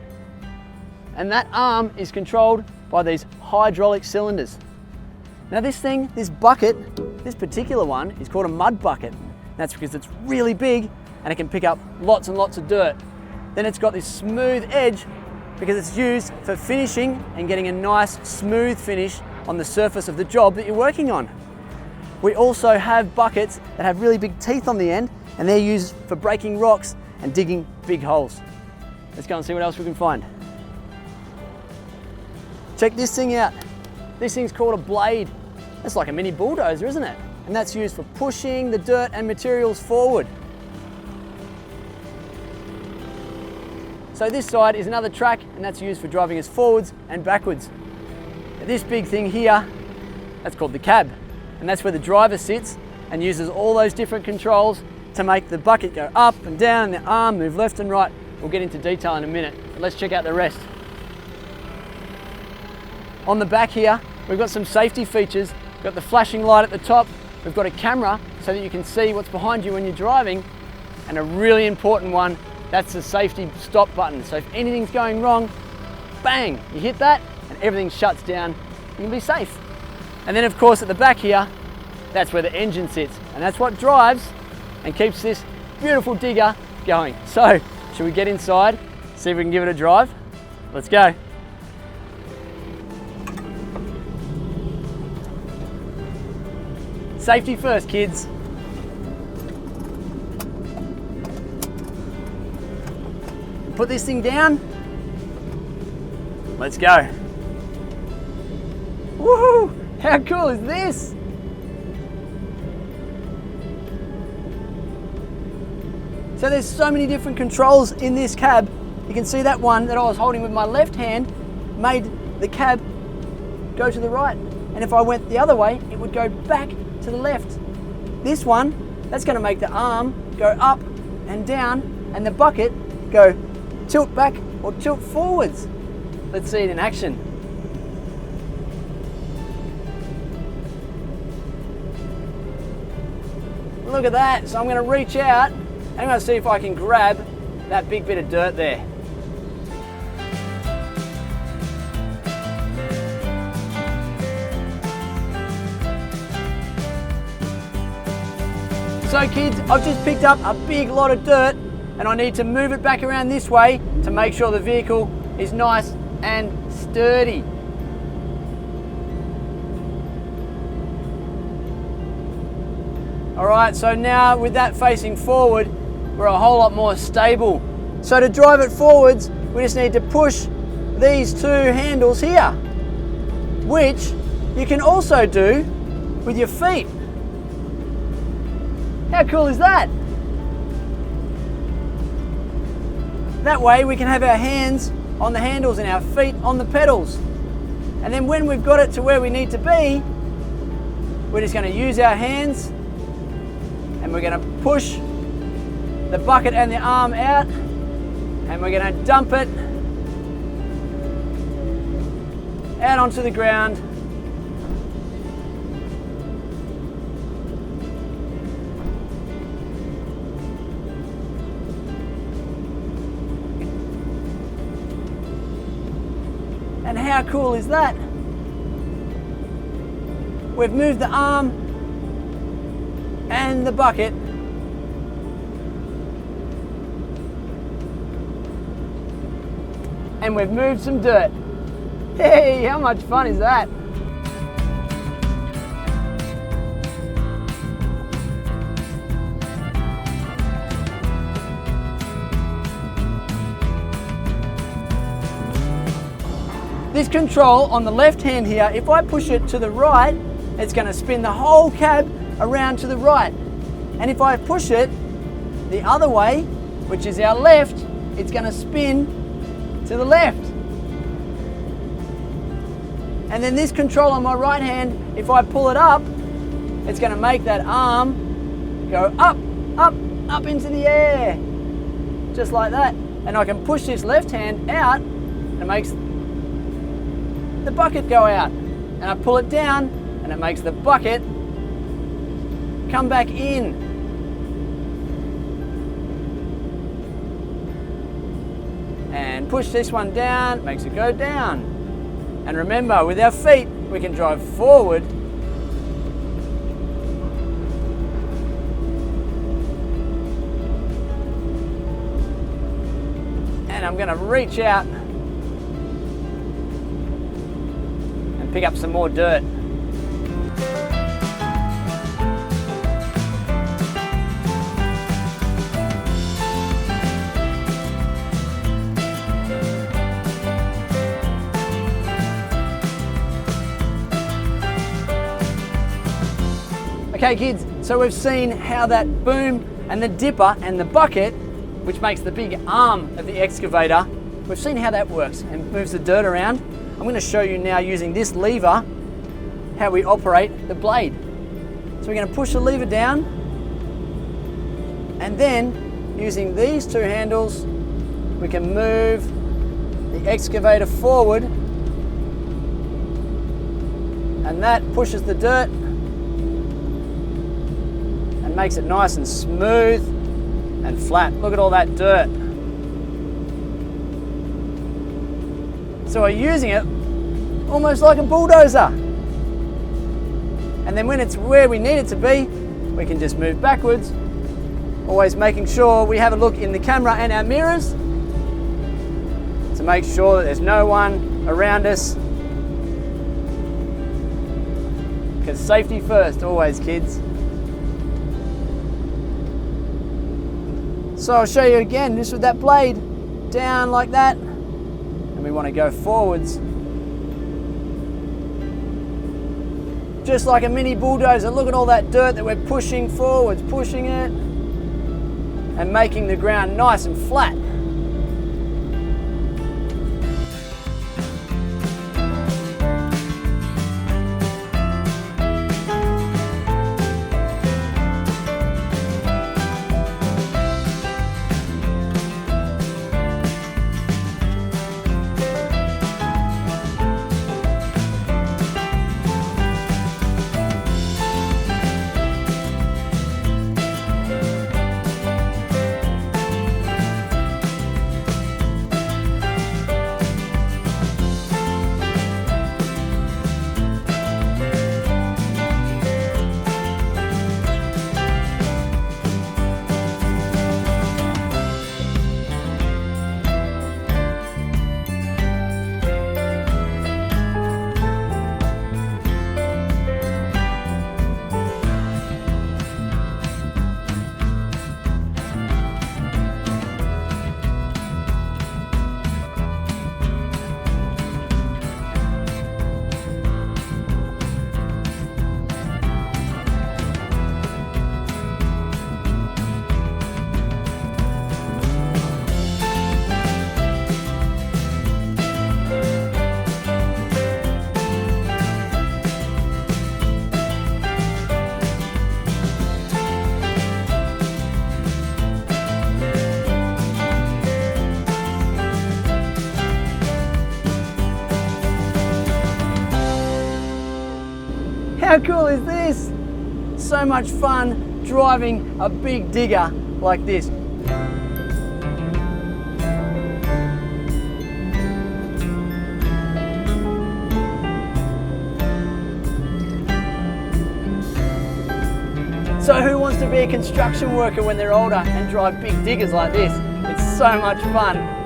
And that arm is controlled by these hydraulic cylinders. Now this thing, this bucket, this particular one is called a mud bucket. That's because it's really big and it can pick up lots and lots of dirt. Then it's got this smooth edge because it's used for finishing and getting a nice smooth finish on the surface of the job that you're working on. We also have buckets that have really big teeth on the end and they're used for breaking rocks and digging big holes. Let's go and see what else we can find. Check this thing out. This thing's called a blade. It's like a mini bulldozer, isn't it? And that's used for pushing the dirt and materials forward. So this side is another track and that's used for driving us forwards and backwards. This big thing here, that's called the cab. And that's where the driver sits and uses all those different controls to make the bucket go up and down and the arm move left and right. We'll get into detail in a minute, but let's check out the rest. On the back here, we've got some safety features. We've got the flashing light at the top. We've got a camera so that you can see what's behind you when you're driving. And a really important one, that's the safety stop button. So if anything's going wrong, bang, you hit that and everything shuts down. You can be safe. And then of course at the back here, that's where the engine sits. And that's what drives and keeps this beautiful digger going. So should we get inside, see if we can give it a drive? Let's go. Safety first, kids. Put this thing down. Let's go. Woohoo! How cool is this? So there's so many different controls in this cab. You can see that one that I was holding with my left hand made the cab go to the right. And if I went the other way, it would go back to the left. This one, that's going to make the arm go up and down and the bucket go tilt back or tilt forwards. Let's see it in action. Look at that. So I'm going to reach out and I'm going to see if I can grab that big bit of dirt there. So kids, I've just picked up a big lot of dirt and I need to move it back around this way to make sure the vehicle is nice and sturdy. All right, so now with that facing forward, we're a whole lot more stable. So to drive it forwards, we just need to push these two handles here, which you can also do with your feet. How cool is that? That way we can have our hands on the handles and our feet on the pedals. And then when we've got it to where we need to be, we're just going to use our hands and we're going to push the bucket and the arm out and we're going to dump it out onto the ground. And how cool is that? We've moved the arm and the bucket and we've moved some dirt. Hey, how much fun is that? This control on the left hand here, if I push it to the right, it's going to spin the whole cab around to the right. And if I push it the other way, which is our left, it's going to spin to the left. And then this control on my right hand, if I pull it up, it's going to make that arm go up, up, up into the air. Just like that. And I can push this left hand out and it makes the bucket go out, and I pull it down and it makes the bucket come back in. And push this one down, makes it go down. And remember, with our feet we can drive forward and I'm going to reach out pick up some more dirt. Okay kids, so we've seen how that boom and the dipper and the bucket, which makes the big arm of the excavator, we've seen how that works and moves the dirt around. I'm going to show you now using this lever how we operate the blade. So we're going to push the lever down and then using these two handles we can move the excavator forward and that pushes the dirt and makes it nice and smooth and flat. Look at all that dirt. So we're using it almost like a bulldozer. And then when it's where we need it to be, we can just move backwards, always making sure we have a look in the camera and our mirrors to make sure that there's no one around us. Because safety first, always, kids. So I'll show you again, just with that blade down like that. And we want to go forwards. Just like a mini bulldozer. Look at all that dirt that we're pushing forwards, pushing it and making the ground nice and flat. How cool is this? So much fun driving a big digger like this. So who wants to be a construction worker when they're older and drive big diggers like this? It's so much fun.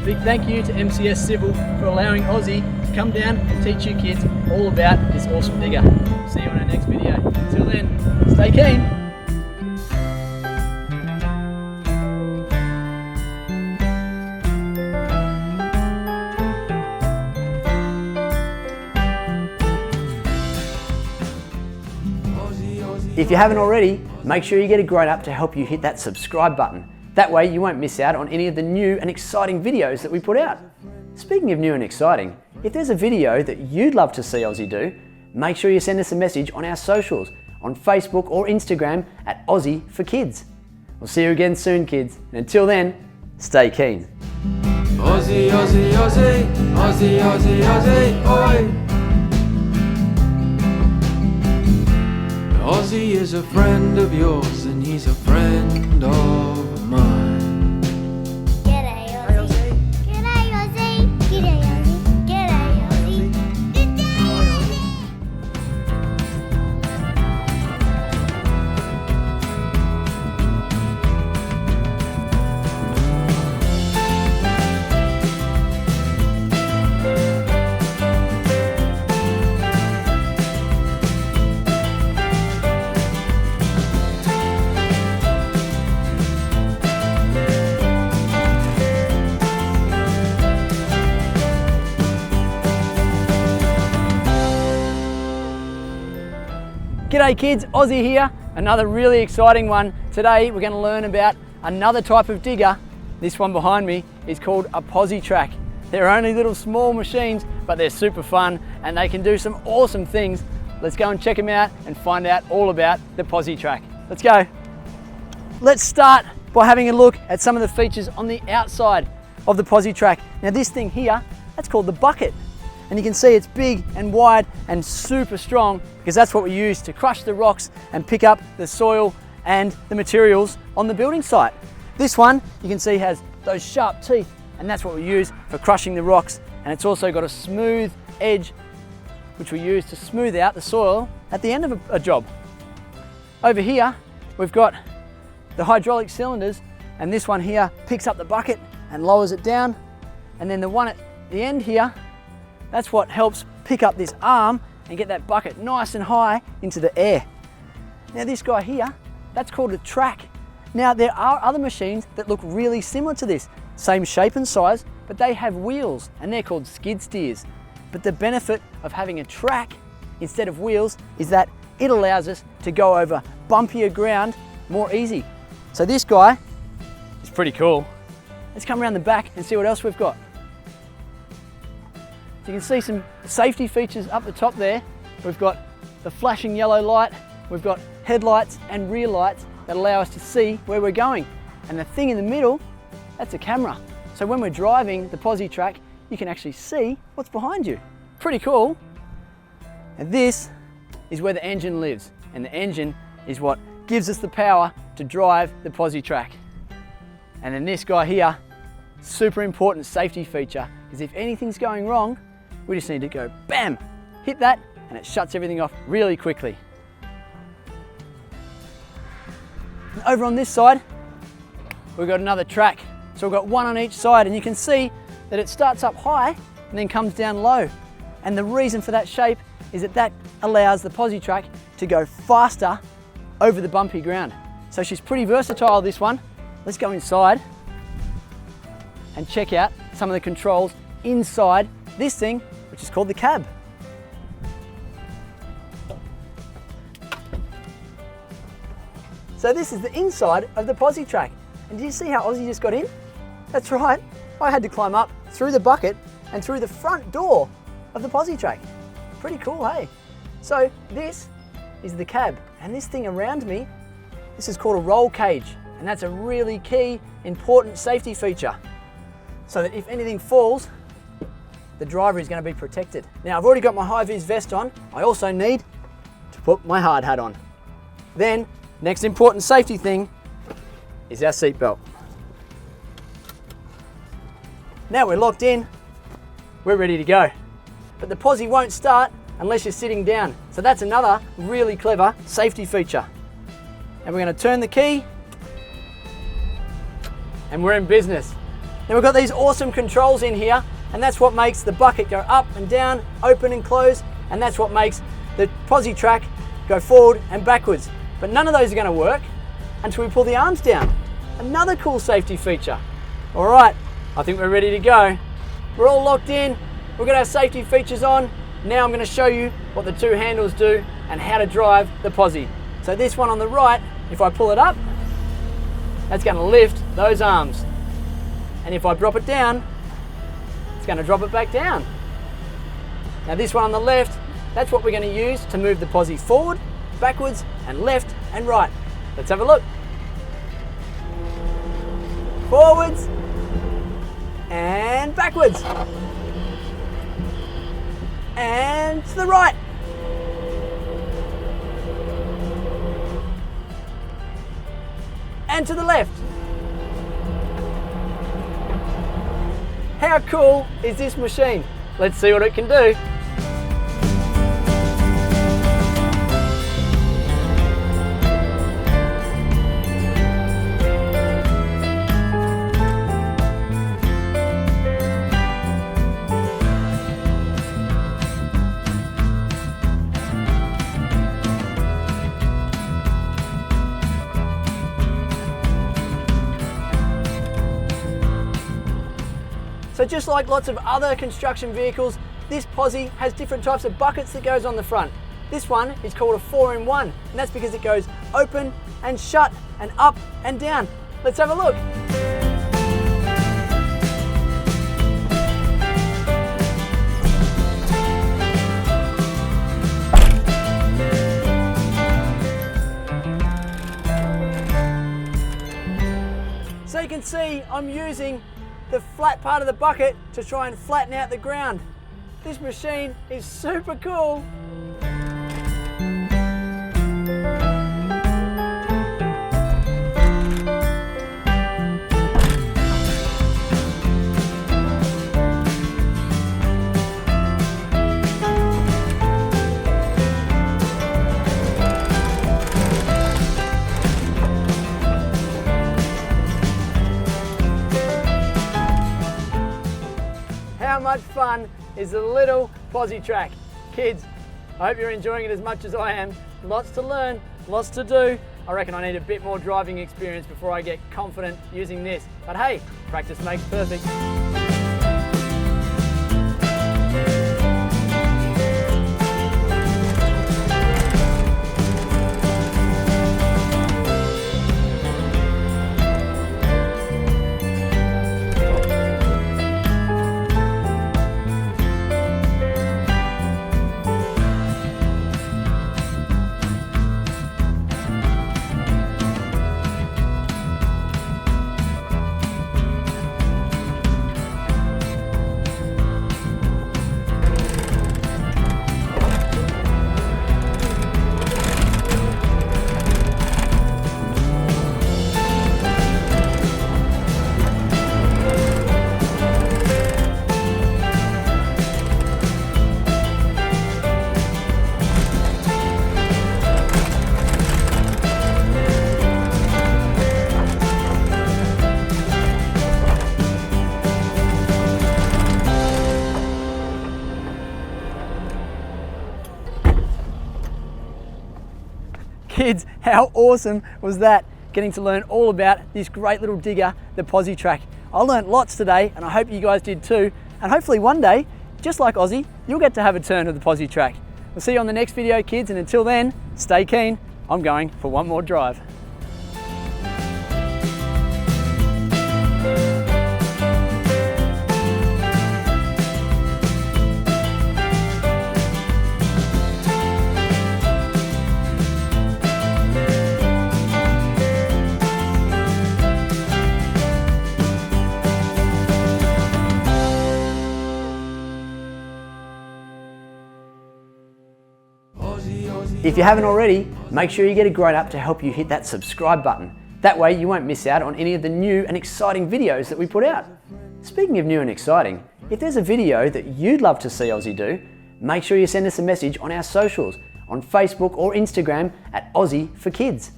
Big thank you to MCS Civil for allowing Ozzie to come down and teach you kids all about this awesome digger. See you on our next video. Until then, stay keen. If you haven't already, make sure you get a grown up to help you hit that subscribe button. That way you won't miss out on any of the new and exciting videos that we put out. Speaking of new and exciting, if there's a video that you'd love to see Ozzie do, make sure you send us a message on our socials, on Facebook or Instagram at Ozzie for Kids. We'll see you again soon, kids. And until then, stay keen. Ozzie, Ozzie, Ozzie, Ozzie, Ozzie, Ozzie, oi! Ozzie is a friend of yours and he's a friend of mine. G'day Ozzie. G'day Ozzie. G'day Ozzie. G'day Ozzie. G'day Ozzie. G'day kids, Ozzie here. Another really exciting one. Today we're going to learn about another type of digger. This one behind me is called a Posy track. They're only little small machines, but they're super fun and they can do some awesome things. Let's go and check them out and find out all about the Posy track. Let's go. Let's start by having a look at some of the features on the outside of the Posy track. Now this thing here, that's called the bucket. And you can see it's big and wide and super strong because that's what we use to crush the rocks and pick up the soil and the materials on the building site. This one you can see has those sharp teeth and that's what we use for crushing the rocks, and it's also got a smooth edge which we use to smooth out the soil at the end of a job. Over here we've got the hydraulic cylinders, and this one here picks up the bucket and lowers it down, and then the one at the end here, that's what helps pick up this arm and get that bucket nice and high into the air. Now this guy here, that's called a track. Now there are other machines that look really similar to this, same shape and size, but they have wheels and they're called skid steers. But the benefit of having a track instead of wheels is that it allows us to go over bumpier ground more easy. So this guy is pretty cool. Let's come around the back and see what else we've got. So you can see some safety features up the top there. We've got the flashing yellow light, we've got headlights and rear lights that allow us to see where we're going. And the thing in the middle, that's a camera. So when we're driving the Posy track, you can actually see what's behind you. Pretty cool. And this is where the engine lives. And the engine is what gives us the power to drive the Posy track. And then this guy here, super important safety feature, is if anything's going wrong, we just need to go bam, hit that, and it shuts everything off really quickly. And over on this side, we've got another track. So we've got one on each side, and you can see that it starts up high and then comes down low. And the reason for that shape is that that allows the Posy track to go faster over the bumpy ground. So she's pretty versatile, this one. Let's go inside and check out some of the controls inside this thing, which is called the cab. So this is the inside of the PosiTrack. And do you see how Ozzie just got in? That's right, I had to climb up through the bucket and through the front door of the PosiTrack. Pretty cool, hey? So this is the cab, and this thing around me, this is called a roll cage, and that's a really key, important safety feature, so that if anything falls, the driver is going to be protected. Now I've already got my high-vis vest on, I also need to put my hard hat on. Then, next important safety thing is our seatbelt. Now we're locked in, we're ready to go. But the Posy won't start unless you're sitting down. So that's another really clever safety feature. And we're going to turn the key and we're in business. Now we've got these awesome controls in here, and that's what makes the bucket go up and down, open and close, and that's what makes the PosiTrack go forward and backwards. But none of those are going to work until we pull the arms down. Another cool safety feature. All right, I think we're ready to go. We're all locked in, we've got our safety features on. Now I'm going to show you what the two handles do and how to drive the Posy. So this one on the right, if I pull it up, that's going to lift those arms. And if I drop it down, it's going to drop it back down. Now this one on the left, that's what we're going to use to move the Posy forward, backwards, and left and right. Let's have a look. Forwards and backwards. And to the right. And to the left. How cool is this machine? Let's see what it can do. So just like lots of other construction vehicles, this Posy has different types of buckets that goes on the front. This one is called a 4-in-1, and that's because it goes open and shut and up and down. Let's have a look. So you can see I'm using the flat part of the bucket to try and flatten out the ground. This machine is super cool. How much fun is the little PosiTrack? Kids, I hope you're enjoying it as much as I am. Lots to learn, lots to do. I reckon I need a bit more driving experience before I get confident using this. But hey, practice makes perfect. Kids, how awesome was that? Getting to learn all about this great little digger, the PosiTrack. I learned lots today, and I hope you guys did too. And hopefully one day, just like Ozzie, you'll get to have a turn of the PosiTrack. We'll see you on the next video, kids, and until then, stay keen. I'm going for one more drive. If you haven't already, make sure you get a grown-up to help you hit that subscribe button. That way you won't miss out on any of the new and exciting videos that we put out. Speaking of new and exciting, if there's a video that you'd love to see Ozzie do, make sure you send us a message on our socials, on Facebook or Instagram at Ozzie for Kids.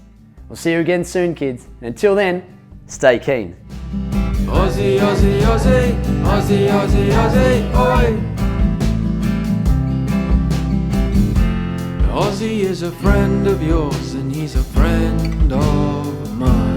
We'll see you again soon, kids. And until then, stay keen. Ozzie, Ozzie, Ozzie, Ozzie, Ozzie, Ozzie, oi! Ozzie is a friend of yours and he's a friend of mine.